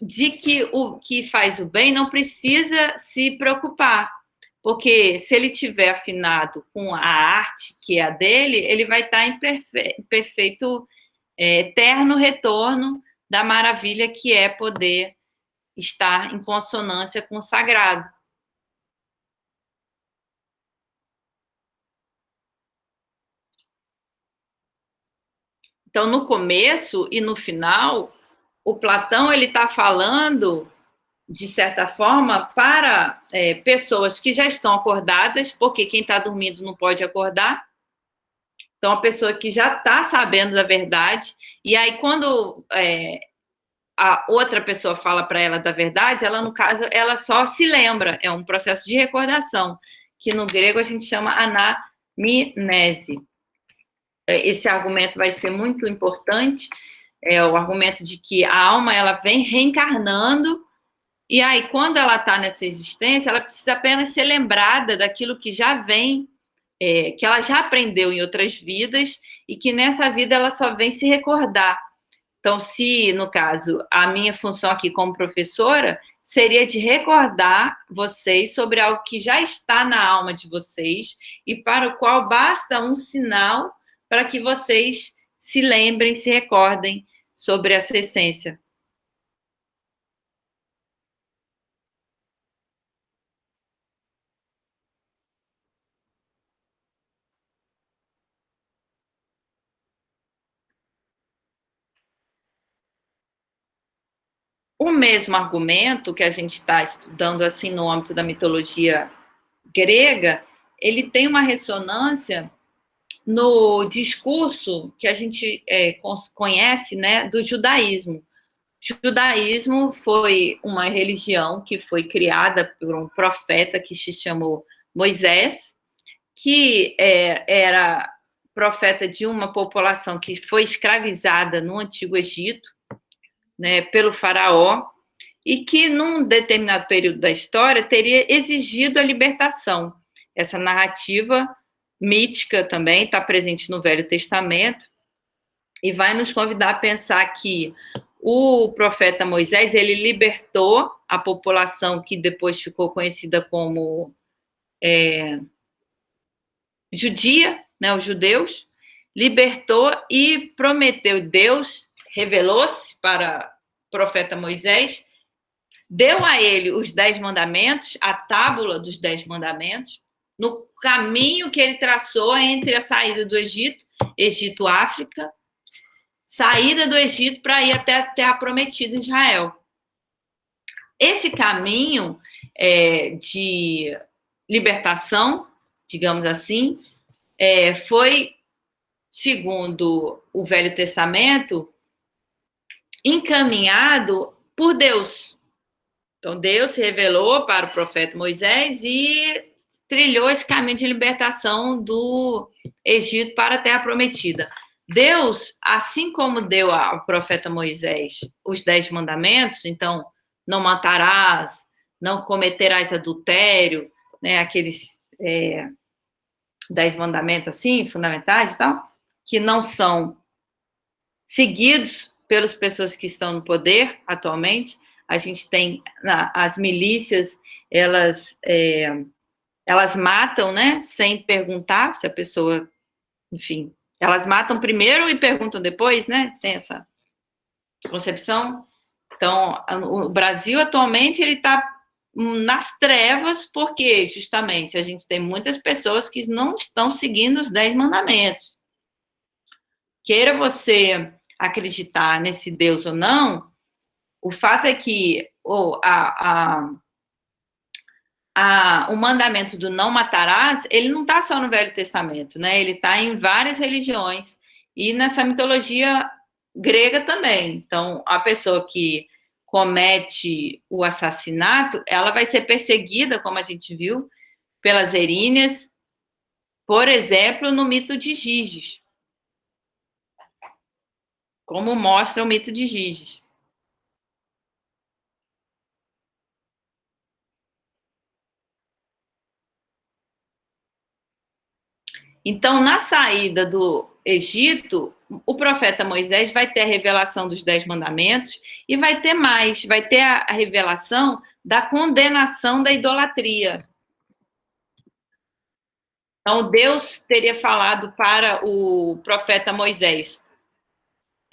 S1: de que o que faz o bem não precisa se preocupar, porque se ele tiver afinado com a arte, que é a dele, ele vai estar em perfeito, eterno retorno da maravilha que é poder estar em consonância com o sagrado. Então, no começo e no final, o Platão ele está falando, de certa forma, para pessoas que já estão acordadas, porque quem está dormindo não pode acordar. Então, a pessoa que já está sabendo da verdade, e aí quando a outra pessoa fala para ela da verdade, ela, no caso, ela só se lembra, é um processo de recordação, que no grego a gente chama anamnese. Esse argumento vai ser muito importante, é o argumento de que a alma ela vem reencarnando, e aí quando ela está nessa existência, ela precisa apenas ser lembrada daquilo que já vem, que ela já aprendeu em outras vidas, e que nessa vida ela só vem se recordar. Então, se, no caso, a minha função aqui como professora seria de recordar vocês sobre algo que já está na alma de vocês e para o qual basta um sinal para que vocês se lembrem, se recordem sobre essa essência. O mesmo argumento que a gente está estudando assim no âmbito da mitologia grega, ele tem uma ressonância no discurso que a gente conhece, né, do judaísmo. O judaísmo foi uma religião que foi criada por um profeta que se chamou Moisés, que era profeta de uma população que foi escravizada no Antigo Egito, né, pelo faraó, e que num determinado período da história teria exigido a libertação. Essa narrativa mítica também está presente no Velho Testamento e vai nos convidar a pensar que o profeta Moisés, ele libertou a população que depois ficou conhecida como judia, né, os judeus, libertou e prometeu, Deus revelou-se para o profeta Moisés, deu a ele os 10 mandamentos, a tábula dos 10 mandamentos, no caminho que ele traçou entre a saída do Egito, Egito-África, saída do Egito para ir até a Terra Prometida, Israel. Esse caminho de libertação, digamos assim, foi, segundo o Velho Testamento, encaminhado por Deus. Então, Deus se revelou para o profeta Moisés e trilhou esse caminho de libertação do Egito para a Terra Prometida. Deus, assim como deu ao profeta Moisés os 10 mandamentos, então, não matarás, não cometerás adultério, né, aqueles 10 mandamentos assim, fundamentais e tal, que não são seguidos pelas pessoas que estão no poder atualmente. A gente tem as milícias, elas matam, né, sem perguntar se a pessoa, enfim, elas matam primeiro e perguntam depois, né, tem essa concepção. Então, o Brasil atualmente, ele está nas trevas, porque justamente a gente tem muitas pessoas que não estão seguindo os 10 mandamentos. Queira você acreditar nesse Deus ou não, o fato é que o mandamento do não matarás, ele não está só no Velho Testamento, né? Ele está em várias religiões e nessa mitologia grega também. Então, a pessoa que comete o assassinato, ela vai ser perseguida, como a gente viu, pelas Eríneas, por exemplo, no mito de Giges, como mostra o mito de Giges. Então, na saída do Egito, o profeta Moisés vai ter a revelação dos 10 mandamentos e vai ter mais, vai ter a revelação da condenação da idolatria. Então, Deus teria falado para o profeta Moisés: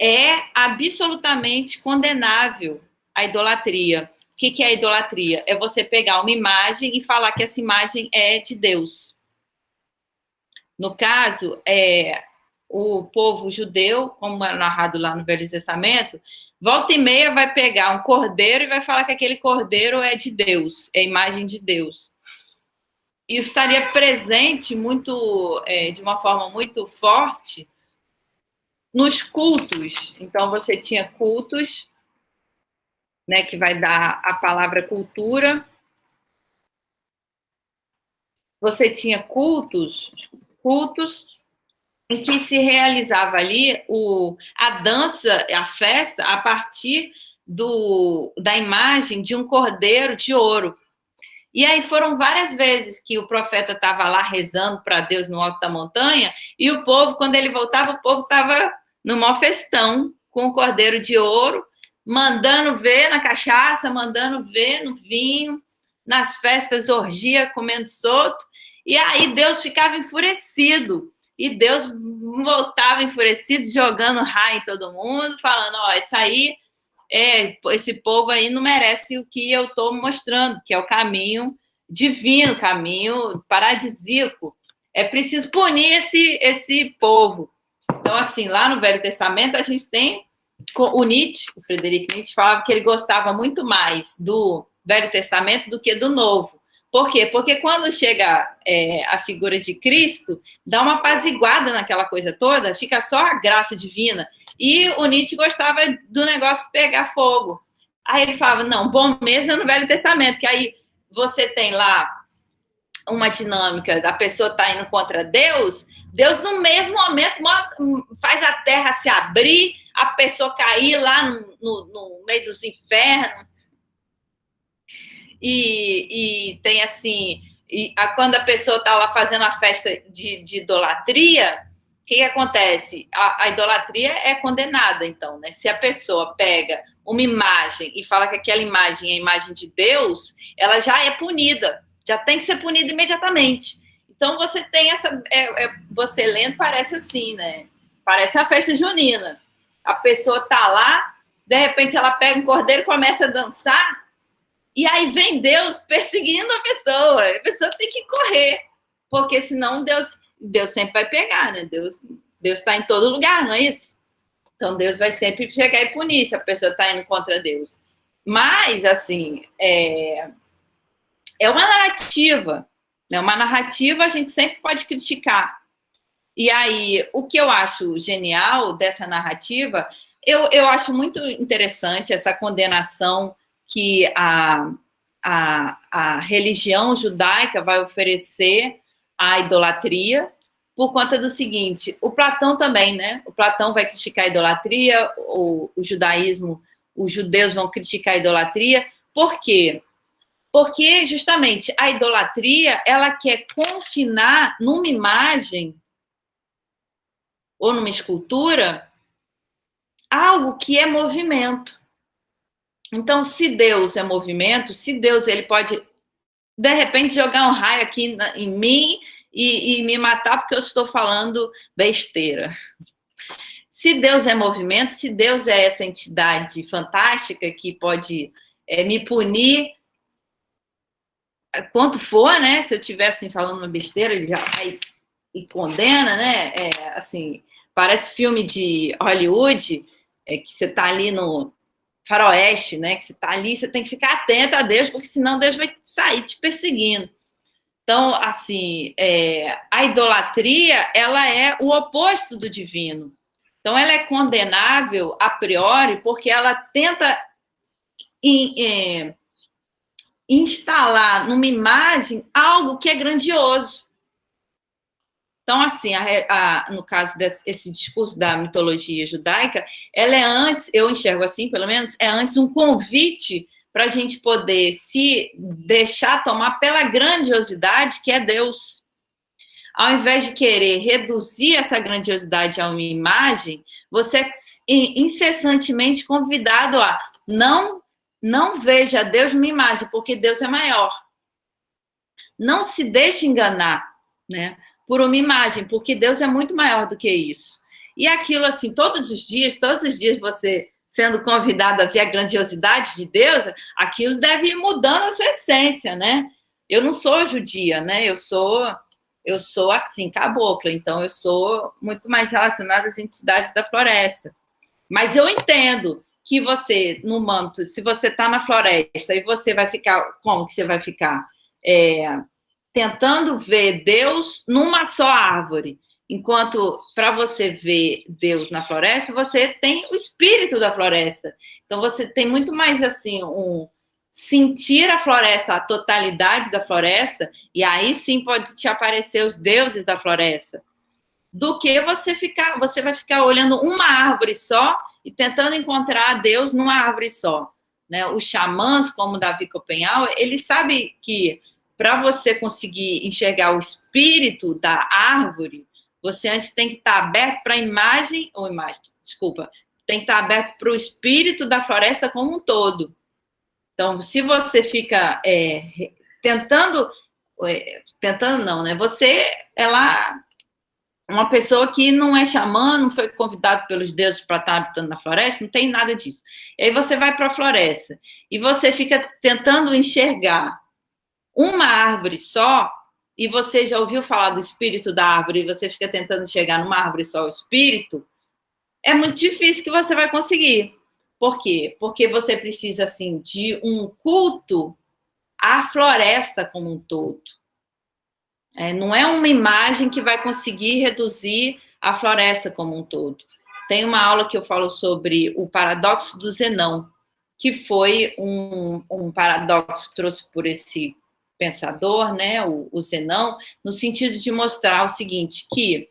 S1: é absolutamente condenável a idolatria. O que é a idolatria? É você pegar uma imagem e falar que essa imagem é de Deus. No caso, o povo judeu, como é narrado lá no Velho Testamento, volta e meia vai pegar um cordeiro e vai falar que aquele cordeiro é de Deus, é a imagem de Deus. Isso estaria presente muito, de uma forma muito forte nos cultos. Então, você tinha cultos, né, que vai dar a palavra cultura. Você tinha cultos em que se realizava ali a dança, a festa, a partir da imagem de um cordeiro de ouro. E aí foram várias vezes que o profeta estava lá rezando para Deus no alto da montanha, e o povo, quando ele voltava, o povo estava no maior festão, com o cordeiro de ouro, mandando ver na cachaça, mandando ver no vinho, nas festas, orgia, comendo solto. E aí Deus ficava enfurecido. E Deus voltava enfurecido, jogando raio em todo mundo, falando: ó, isso aí, esse povo aí não merece o que eu estou mostrando, que é o caminho divino, caminho paradisíaco. É preciso punir esse povo. Então, assim, lá no Velho Testamento, a gente tem o Nietzsche, o Friedrich Nietzsche, falava que ele gostava muito mais do Velho Testamento do que do Novo. Por quê? Porque quando chega a figura de Cristo, dá uma apaziguada naquela coisa toda, fica só a graça divina. E o Nietzsche gostava do negócio pegar fogo. Aí ele falava: não, bom mesmo é no Velho Testamento, que aí você tem lá uma dinâmica da pessoa tá indo contra Deus, Deus no mesmo momento faz a terra se abrir, a pessoa cair lá no meio dos infernos. E tem assim, quando a pessoa está lá fazendo a festa de idolatria, o que acontece? A idolatria é condenada, então, né? Se a pessoa pega uma imagem e fala que aquela imagem é a imagem de Deus, ela já é punida, já tem que ser punida imediatamente. Então, você tem essa... você lendo, parece assim, né? Parece a festa junina. A pessoa tá lá, de repente ela pega um cordeiro e começa a dançar, e aí vem Deus perseguindo a pessoa tem que correr, porque senão Deus sempre vai pegar, né? Deus está em todo lugar, não é isso? Então Deus vai sempre chegar e punir se a pessoa está indo contra Deus. Mas, assim, é uma narrativa, né? Uma narrativa a gente sempre pode criticar. E aí, o que eu acho genial dessa narrativa, Eu acho muito interessante essa condenação que a religião judaica vai oferecer à idolatria, por conta do seguinte, o Platão também, né? O Platão vai criticar a idolatria, o judaísmo, os judeus vão criticar a idolatria. Por quê? Porque, justamente, a idolatria, ela quer confinar numa imagem ou numa escultura algo que é movimento. Então, se Deus é movimento, se Deus ele pode, de repente, jogar um raio aqui em mim e me matar porque eu estou falando besteira. Se Deus é movimento, se Deus é essa entidade fantástica que pode me punir quanto for, né? Se eu estivesse assim, falando uma besteira, ele já vai e condena, né? Assim, parece filme de Hollywood, que você está ali no faroeste, né? Que você está ali, você tem que ficar atento a Deus, porque senão Deus vai sair te perseguindo. Então, assim, a idolatria, ela é o oposto do divino. Então, ela é condenável a priori, porque ela tenta instalar numa imagem algo que é grandioso. Então, assim, no caso desse discurso da mitologia judaica, ela é antes, eu enxergo assim, pelo menos, é antes um convite para a gente poder se deixar tomar pela grandiosidade que é Deus. Ao invés de querer reduzir essa grandiosidade a uma imagem, você é incessantemente convidado a não veja Deus numa imagem, porque Deus é maior. Não se deixe enganar, né, por uma imagem, porque Deus é muito maior do que isso. E aquilo, assim, todos os dias você sendo convidado a ver a grandiosidade de Deus, aquilo deve ir mudando a sua essência, né? Eu não sou judia, né? Eu sou assim, cabocla, então eu sou muito mais relacionada às entidades da floresta. Mas eu entendo que você, no manto, se você está na floresta e você vai ficar, como que você vai ficar? Tentando ver Deus numa só árvore. Enquanto, para você ver Deus na floresta, você tem o espírito da floresta. Então, você tem muito mais, assim, sentir a floresta, a totalidade da floresta, e aí sim pode te aparecer os deuses da floresta, do que você vai ficar olhando uma árvore só e tentando encontrar Deus numa árvore só. Né? Os xamãs, como Davi Copenhauer, ele sabe que para você conseguir enxergar o espírito da árvore, você antes tem que estar aberto para a imagem, tem que estar aberto para o espírito da floresta como um todo. Então, se você fica tentando não, né? Você é lá uma pessoa que não é xamã, não foi convidado pelos deuses para estar habitando na floresta, não tem nada disso. E aí você vai para a floresta e você fica tentando enxergar uma árvore só, e você já ouviu falar do espírito da árvore, e você fica tentando enxergar numa árvore só o espírito, é muito difícil que você vai conseguir. Por quê? Porque você precisa, assim, de um culto à floresta como um todo. Não é uma imagem que vai conseguir reduzir a floresta como um todo. Tem uma aula que eu falo sobre o paradoxo do Zenão, que foi um paradoxo que trouxe por esse pensador, né, o Zenão, no sentido de mostrar o seguinte, que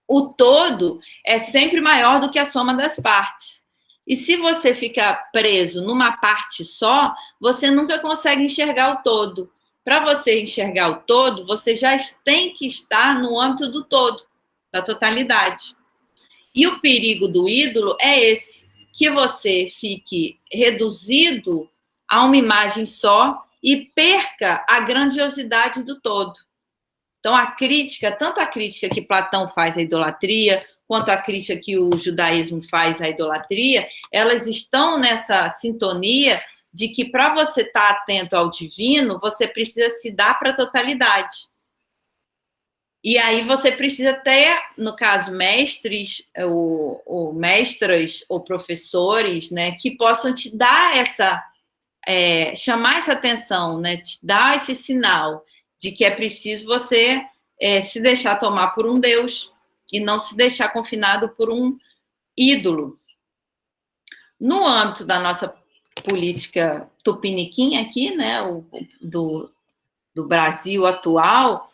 S1: o todo é sempre maior do que a soma das partes. E se você fica preso numa parte só, você nunca consegue enxergar o todo. Para você enxergar o todo, você já tem que estar no âmbito do todo, da totalidade. E o perigo do ídolo é esse, que você fique reduzido a uma imagem só e perca a grandiosidade do todo. Então, tanto a crítica que Platão faz à idolatria, quanto a crítica que o judaísmo faz à idolatria, elas estão nessa sintonia de que para você estar atento ao divino, você precisa se dar para a totalidade. E aí você precisa ter, no caso, mestres, ou mestras, ou professores, né, que possam te dar chamar essa atenção, né, te dar esse sinal de que é preciso você se deixar tomar por um Deus e não se deixar confinado por um ídolo. No âmbito da nossa política tupiniquim aqui, né, do Brasil atual,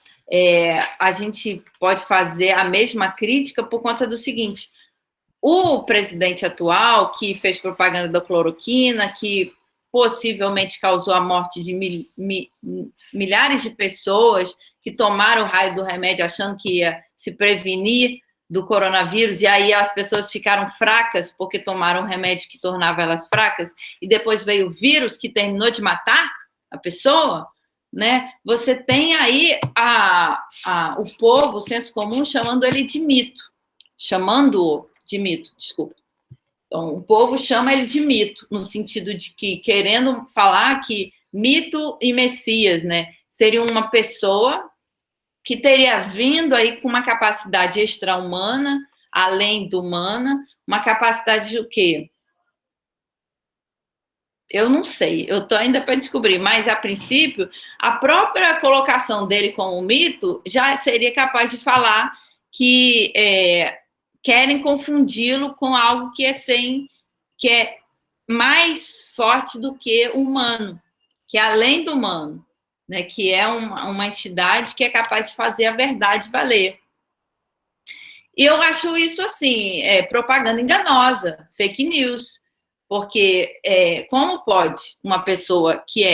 S1: a gente pode fazer a mesma crítica por conta do seguinte: o presidente atual, que fez propaganda da cloroquina, que possivelmente causou a morte de milhares de pessoas que tomaram o raio do remédio achando que ia se prevenir do coronavírus, e aí as pessoas ficaram fracas porque tomaram um remédio que tornava elas fracas, e depois veio o vírus que terminou de matar a pessoa, né? Você tem aí o povo, o senso comum, chamando ele de mito. Chamando-o de mito, desculpa. Então, o povo chama ele de mito, no sentido de que, querendo falar que mito e Messias, né, seria uma pessoa que teria vindo aí com uma capacidade extra-humana, além do humana, uma capacidade de o quê? Eu não sei, eu estou ainda para descobrir, mas, a princípio, a própria colocação dele como mito já seria capaz de falar que querem confundi-lo com algo que é mais forte do que o humano, que é além do humano, né, que é uma entidade que é capaz de fazer a verdade valer. E eu acho isso, assim, propaganda enganosa, fake news, porque como pode uma pessoa que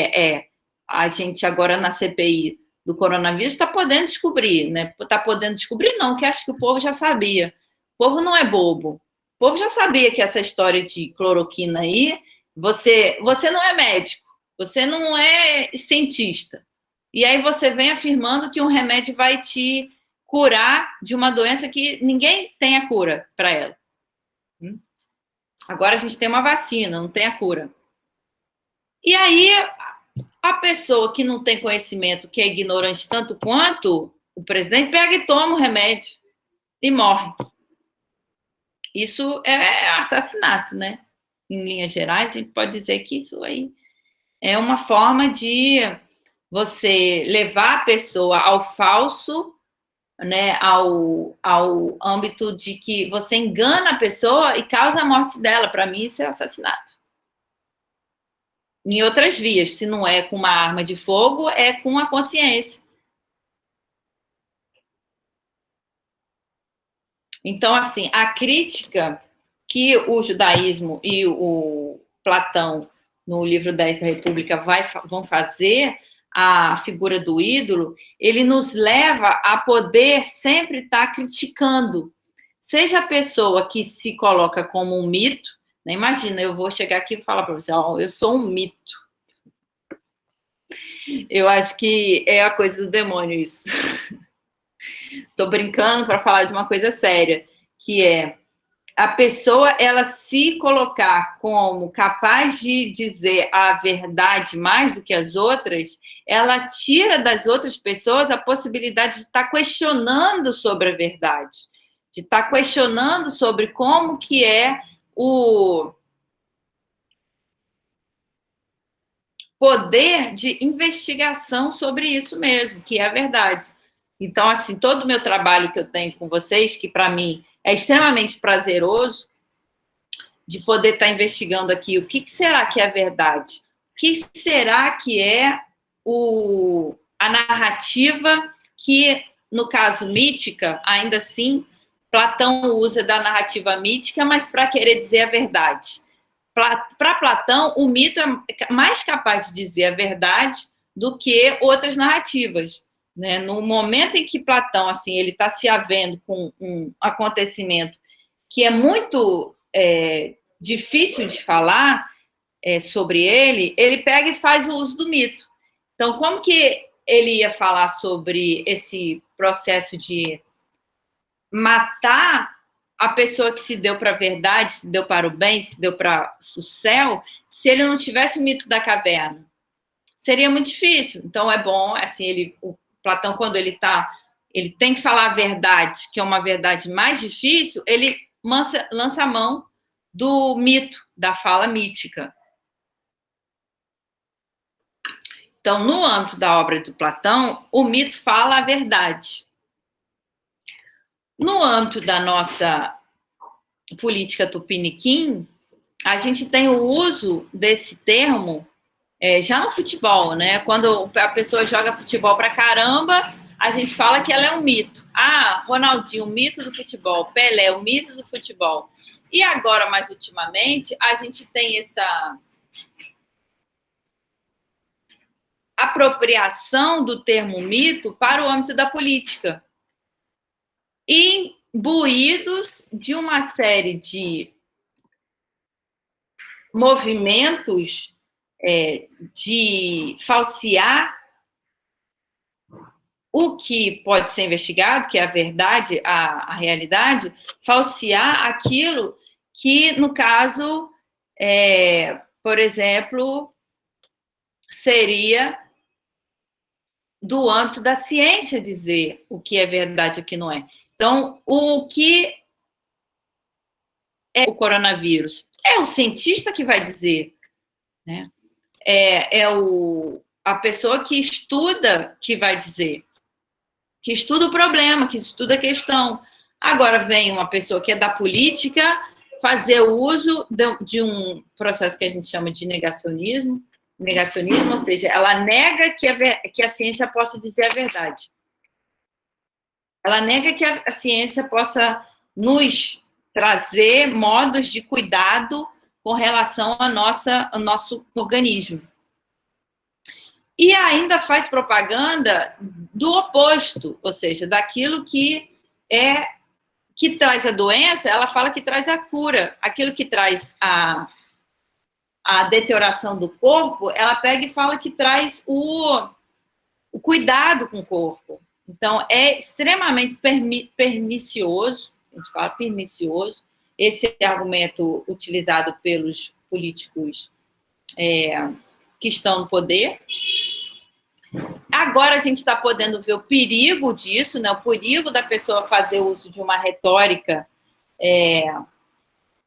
S1: a gente agora na CPI do coronavírus está podendo descobrir, né? Está podendo descobrir, não, que acho que o povo já sabia. O povo não é bobo. O povo já sabia que essa história de cloroquina aí, você não é médico, você não é cientista. E aí você vem afirmando que um remédio vai te curar de uma doença que ninguém tem a cura para ela. Agora a gente tem uma vacina, não tem a cura. E aí a pessoa que não tem conhecimento, que é ignorante tanto quanto o presidente, pega e toma o remédio e morre. Isso é assassinato, né? Em linhas gerais, a gente pode dizer que isso aí é uma forma de você levar a pessoa ao falso, né, ao âmbito de que você engana a pessoa e causa a morte dela. Para mim, isso é assassinato. Em outras vias, se não é com uma arma de fogo, é com a consciência. Então, assim, a crítica que o judaísmo e o Platão, no livro 10 da República, vão fazer à figura do ídolo, ele nos leva a poder sempre estar criticando. Seja a pessoa que se coloca como um mito, né? Imagina, eu vou chegar aqui e falar para você, eu sou um mito. Eu acho que é a coisa do demônio isso. Estou brincando para falar de uma coisa séria, que é a pessoa, ela se colocar como capaz de dizer a verdade mais do que as outras, ela tira das outras pessoas a possibilidade de estar questionando sobre a verdade, de estar questionando sobre como que é o poder de investigação sobre isso mesmo, que é a verdade. Então, assim, todo o meu trabalho que eu tenho com vocês, que para mim é extremamente prazeroso, de poder estar investigando aqui o que será que é a verdade, o que será que é a narrativa que, no caso mítica, ainda assim, Platão usa da narrativa mítica, mas para querer dizer a verdade. Para Platão, o mito é mais capaz de dizer a verdade do que outras narrativas. Né? No momento em que Platão assim, ele está se havendo com um acontecimento que é muito difícil de falar sobre ele, ele pega e faz o uso do mito. Então, como que ele ia falar sobre esse processo de matar a pessoa que se deu para a verdade, se deu para o bem, se deu para o céu, se ele não tivesse o mito da caverna? Seria muito difícil. Então, é bom, assim, o Platão, quando ele tem que falar a verdade, que é uma verdade mais difícil, ele lança a mão do mito, da fala mítica. Então, no âmbito da obra do Platão, o mito fala a verdade. No âmbito da nossa política tupiniquim, a gente tem o uso desse termo já no futebol, né? Quando a pessoa joga futebol pra caramba, a gente fala que ela é um mito. Ah, Ronaldinho, o mito do futebol. Pelé, o mito do futebol. E agora, mais ultimamente, a gente tem essa apropriação do termo mito para o âmbito da política, imbuídos de uma série de movimentos de falsear o que pode ser investigado, que é a verdade, a realidade, falsear aquilo que, no caso, por exemplo, seria do âmbito da ciência dizer o que é verdade e o que não é. Então, o que é o coronavírus? É o cientista que vai dizer, né? A pessoa que estuda que vai dizer, que estuda o problema, que estuda a questão. Agora vem uma pessoa que é da política fazer o uso de um processo que a gente chama de negacionismo, ou seja, ela nega que a ciência possa dizer a verdade. Ela nega que a ciência possa nos trazer modos de cuidado com relação ao nosso organismo. E ainda faz propaganda do oposto, ou seja, daquilo que traz a doença, ela fala que traz a cura. Aquilo que traz a deterioração do corpo, ela pega e fala que traz o cuidado com o corpo. Então, é extremamente pernicioso, a gente fala pernicioso, esse argumento utilizado pelos políticos que estão no poder. Agora a gente está podendo ver o perigo disso, né? O perigo da pessoa fazer uso de uma retórica,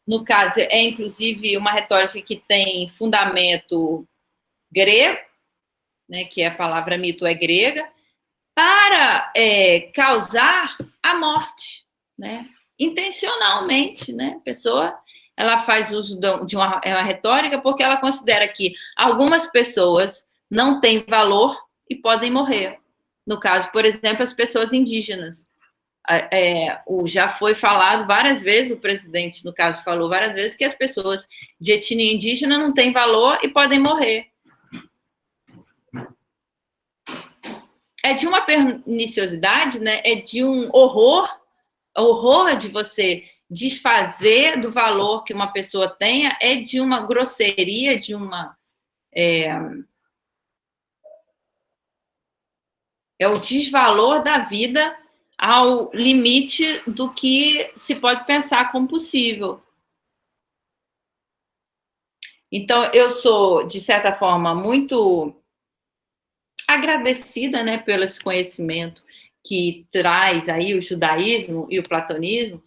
S1: no caso, inclusive uma retórica que tem fundamento grego, né? Que a palavra mito é grega, para causar a morte, né? Intencionalmente, né? A pessoa ela faz uso de uma retórica porque ela considera que algumas pessoas não têm valor e podem morrer. No caso, por exemplo, as pessoas indígenas. Já foi falado várias vezes, o presidente, no caso, falou várias vezes que as pessoas de etnia indígena não têm valor e podem morrer. É de uma perniciosidade, né? É de um horror de você desfazer do valor que uma pessoa tenha, é de uma grosseria, de uma... É o desvalor da vida ao limite do que se pode pensar como possível. Então, eu sou, de certa forma, muito agradecida, né, pelo esse conhecimento que traz aí o judaísmo e o platonismo,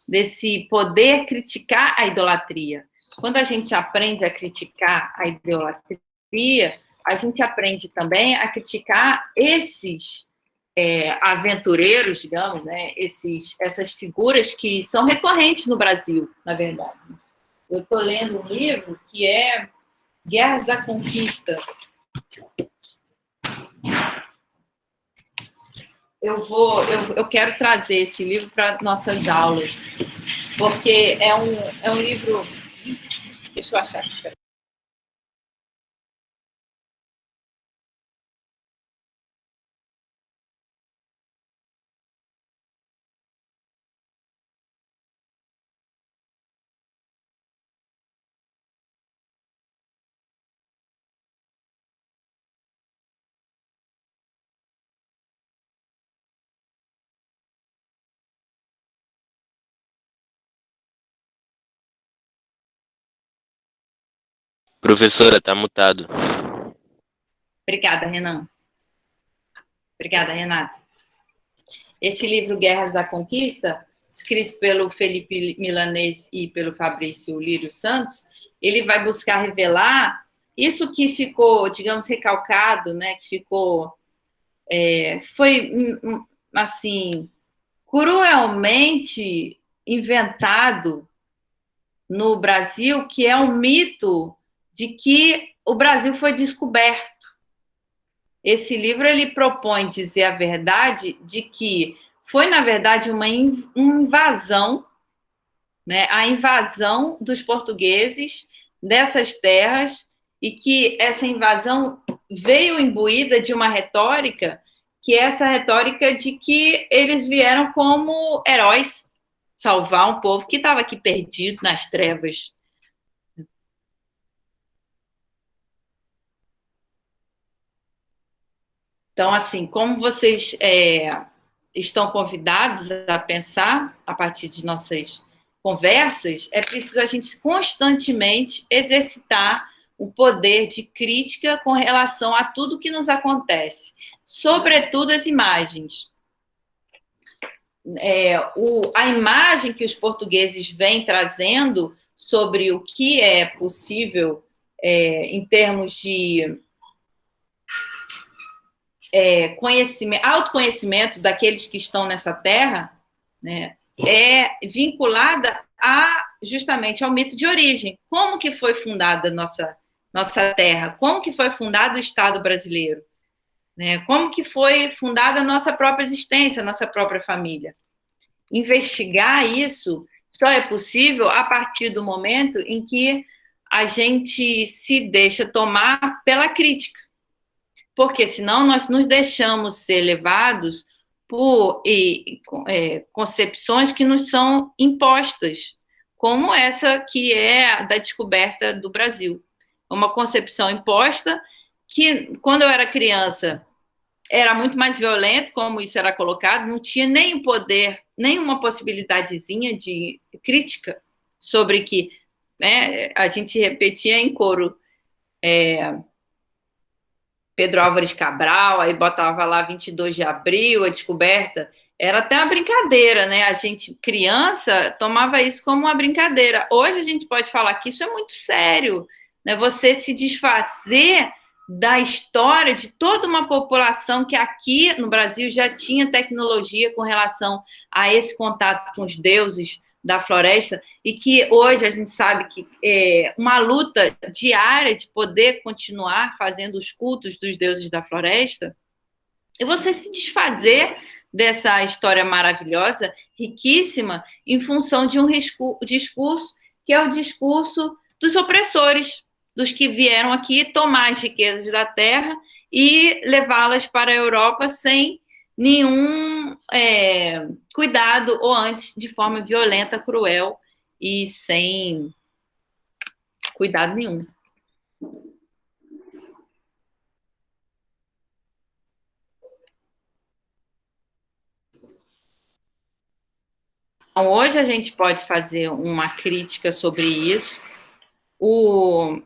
S1: desse poder criticar a idolatria. Quando a gente aprende a criticar a idolatria, a gente aprende também a criticar esses aventureiros, digamos, né, essas figuras que são recorrentes no Brasil, na verdade. Eu estou lendo um livro que é Guerras da Conquista. Eu quero trazer esse livro para nossas aulas, porque é um livro... Deixa eu achar aqui.
S2: Professora, tá mutado.
S1: Obrigada, Renan. Obrigada, Renata. Esse livro, Guerras da Conquista, escrito pelo Felipe Milanês e pelo Fabrício Lírio Santos, ele vai buscar revelar isso que ficou, digamos, recalcado, né? Que ficou... foi, assim, cruelmente inventado no Brasil, que é o mito de que o Brasil foi descoberto. Esse livro ele propõe dizer a verdade de que foi, na verdade, uma invasão, né, a invasão dos portugueses dessas terras, e que essa invasão veio imbuída de uma retórica, que é essa retórica de que eles vieram como heróis salvar um povo que estava aqui perdido nas trevas. Então, assim, como vocês estão convidados a pensar a partir de nossas conversas, é preciso a gente constantemente exercitar o poder de crítica com relação a tudo que nos acontece, sobretudo as imagens. A imagem que os portugueses vêm trazendo sobre o que é possível em termos de autoconhecimento daqueles que estão nessa terra, né, é vinculada justamente ao mito de origem. Como que foi fundada nossa terra? Como que foi fundado o Estado brasileiro? Né? Como que foi fundada a nossa própria existência, a nossa própria família? Investigar isso só é possível a partir do momento em que a gente se deixa tomar pela crítica. Porque senão nós nos deixamos ser levados por concepções que nos são impostas, como essa que é a da descoberta do Brasil. Uma concepção imposta que, quando eu era criança, era muito mais violento, como isso era colocado, não tinha nem poder, nenhuma possibilidadezinha de crítica sobre que, né, a gente repetia em coro Pedro Álvares Cabral, aí botava lá 22 de abril, a descoberta. Era até uma brincadeira, né? A gente, criança, tomava isso como uma brincadeira. Hoje a gente pode falar que isso é muito sério, né? Você se desfazer da história de toda uma população que aqui no Brasil já tinha tecnologia com relação a esse contato com os deuses da floresta, e que hoje a gente sabe que é uma luta diária de poder continuar fazendo os cultos dos deuses da floresta, e você se desfazer dessa história maravilhosa, riquíssima, em função de um discurso que é o discurso dos opressores, dos que vieram aqui tomar as riquezas da terra e levá-las para a Europa sem nenhum cuidado, ou antes de forma violenta, cruel e sem cuidado nenhum. Então, hoje a gente pode fazer uma crítica sobre isso. O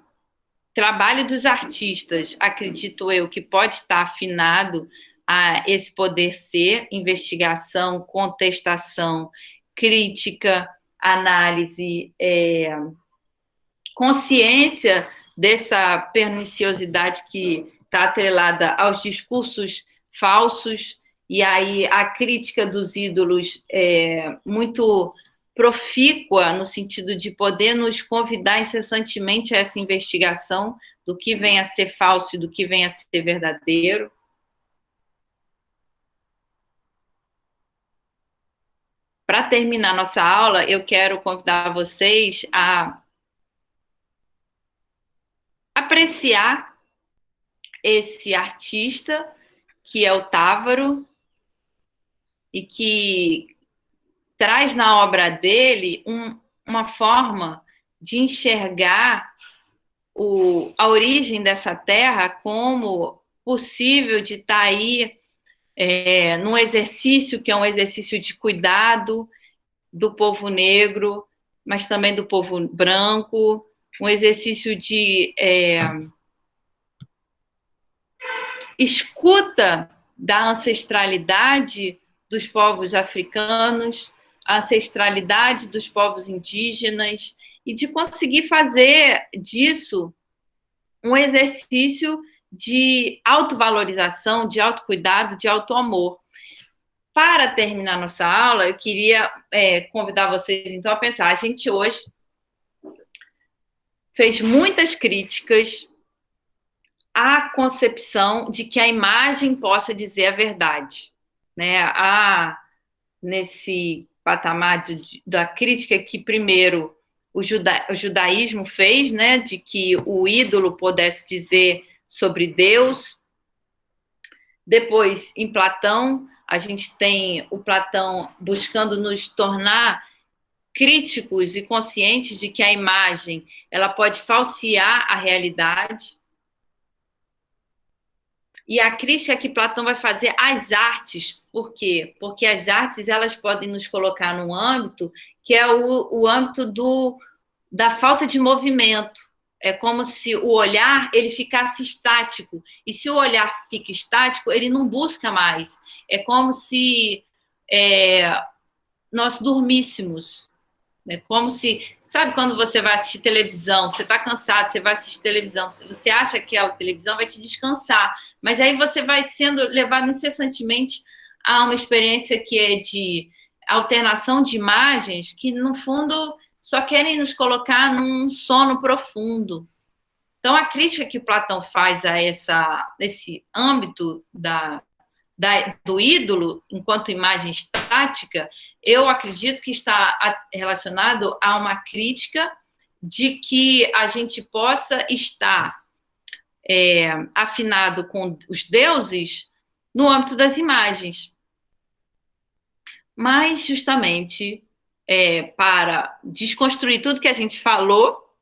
S1: trabalho dos artistas, acredito eu, que pode estar afinado a esse poder ser investigação, contestação, crítica, análise, consciência dessa perniciosidade que está atrelada aos discursos falsos, e aí a crítica dos ídolos é muito profícua no sentido de poder nos convidar incessantemente a essa investigação do que vem a ser falso e do que vem a ser verdadeiro. Para terminar nossa aula, eu quero convidar vocês a apreciar esse artista que é o Távaro e que traz na obra dele uma forma de enxergar a origem dessa terra como possível de estar aí num exercício que é um exercício de cuidado do povo negro, mas também do povo branco, um exercício de escuta da ancestralidade dos povos africanos, a ancestralidade dos povos indígenas, e de conseguir fazer disso um exercício de autovalorização, de autocuidado, de autoamor. Para terminar nossa aula, eu queria convidar vocês, então, a pensar. A gente hoje fez muitas críticas à concepção de que a imagem possa dizer a verdade, né? Nesse patamar da crítica que primeiro o judaísmo fez, né, de que o ídolo pudesse dizer sobre Deus. Depois, em Platão, a gente tem o Platão buscando nos tornar críticos e conscientes de que a imagem ela pode falsear a realidade. E a crítica que Platão vai fazer às artes, por quê? Porque as artes elas podem nos colocar num âmbito que é o âmbito da falta de movimento. É como se o olhar ele ficasse estático. E se o olhar fica estático, ele não busca mais. É como se nós dormíssemos. É como se, sabe quando você vai assistir televisão, você está cansado, você vai assistir televisão, você acha que aquela televisão vai te descansar, mas aí você vai sendo levado incessantemente a uma experiência que é de alternação de imagens que, no fundo, só querem nos colocar num sono profundo. Então, a crítica que Platão faz a esse âmbito do ídolo enquanto imagem estática, eu acredito que está relacionado a uma crítica de que a gente possa estar afinado com os deuses no âmbito das imagens. Mas, justamente, para desconstruir tudo que a gente falou,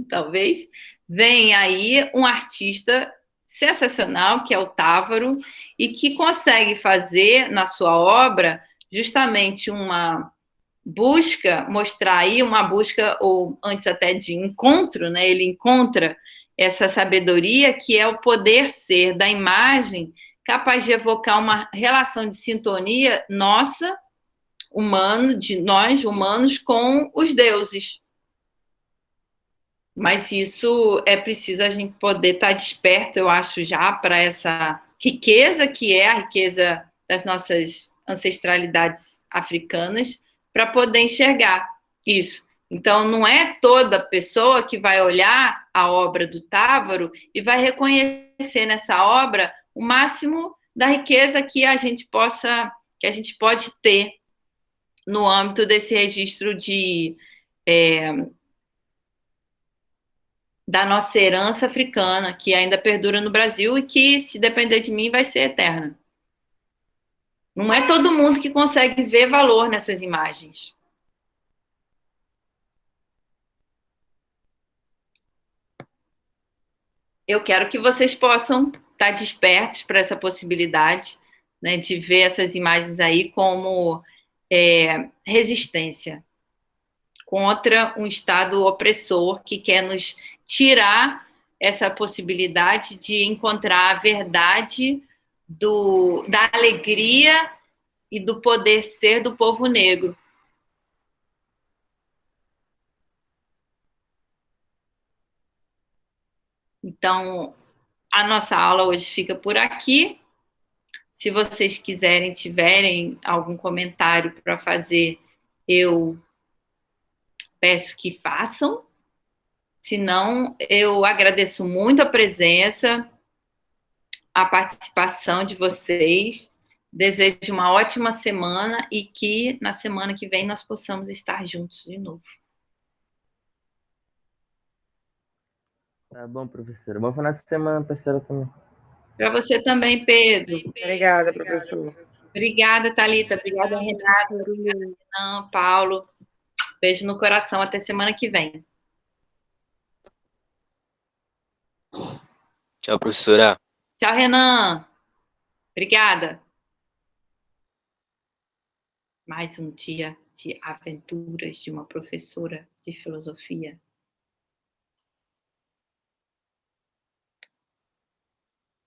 S1: talvez, vem aí um artista sensacional, que é o Távaro, e que consegue fazer, na sua obra, justamente uma busca, mostrar aí uma busca, ou antes até de encontro, né? Ele encontra essa sabedoria que é o poder ser da imagem capaz de evocar uma relação de sintonia nossa, de nós humanos, com os deuses. Mas isso é preciso a gente poder estar desperto, eu acho, já para essa riqueza que é a riqueza das nossas ancestralidades africanas, para poder enxergar isso. Então, não é toda pessoa que vai olhar a obra do Távaro e vai reconhecer nessa obra o máximo da riqueza que a gente pode ter no âmbito desse registro da nossa herança africana, que ainda perdura no Brasil e que, se depender de mim, vai ser eterna. Não é todo mundo que consegue ver valor nessas imagens. Eu quero que vocês possam estar despertos para essa possibilidade, né, de ver essas imagens aí como resistência contra um Estado opressor que quer nos tirar essa possibilidade de encontrar a verdade da alegria e do poder ser do povo negro. Então, a nossa aula hoje fica por aqui. Se vocês tiverem algum comentário para fazer, eu peço que façam. Se não, eu agradeço muito a presença, a participação de vocês. Desejo uma ótima semana e que na semana que vem nós possamos estar juntos de novo.
S4: Tá bom, professora. Bom final de semana, professora, também.
S1: Para você também, Pedro.
S3: Obrigada, professor.
S1: Obrigada, Thalita. Obrigada, Renata. Obrigada, Renan, Paulo. Beijo no coração. Até semana que vem.
S2: Tchau, professora.
S1: Tchau, Renan. Obrigada. Mais um dia de aventuras de uma professora de filosofia.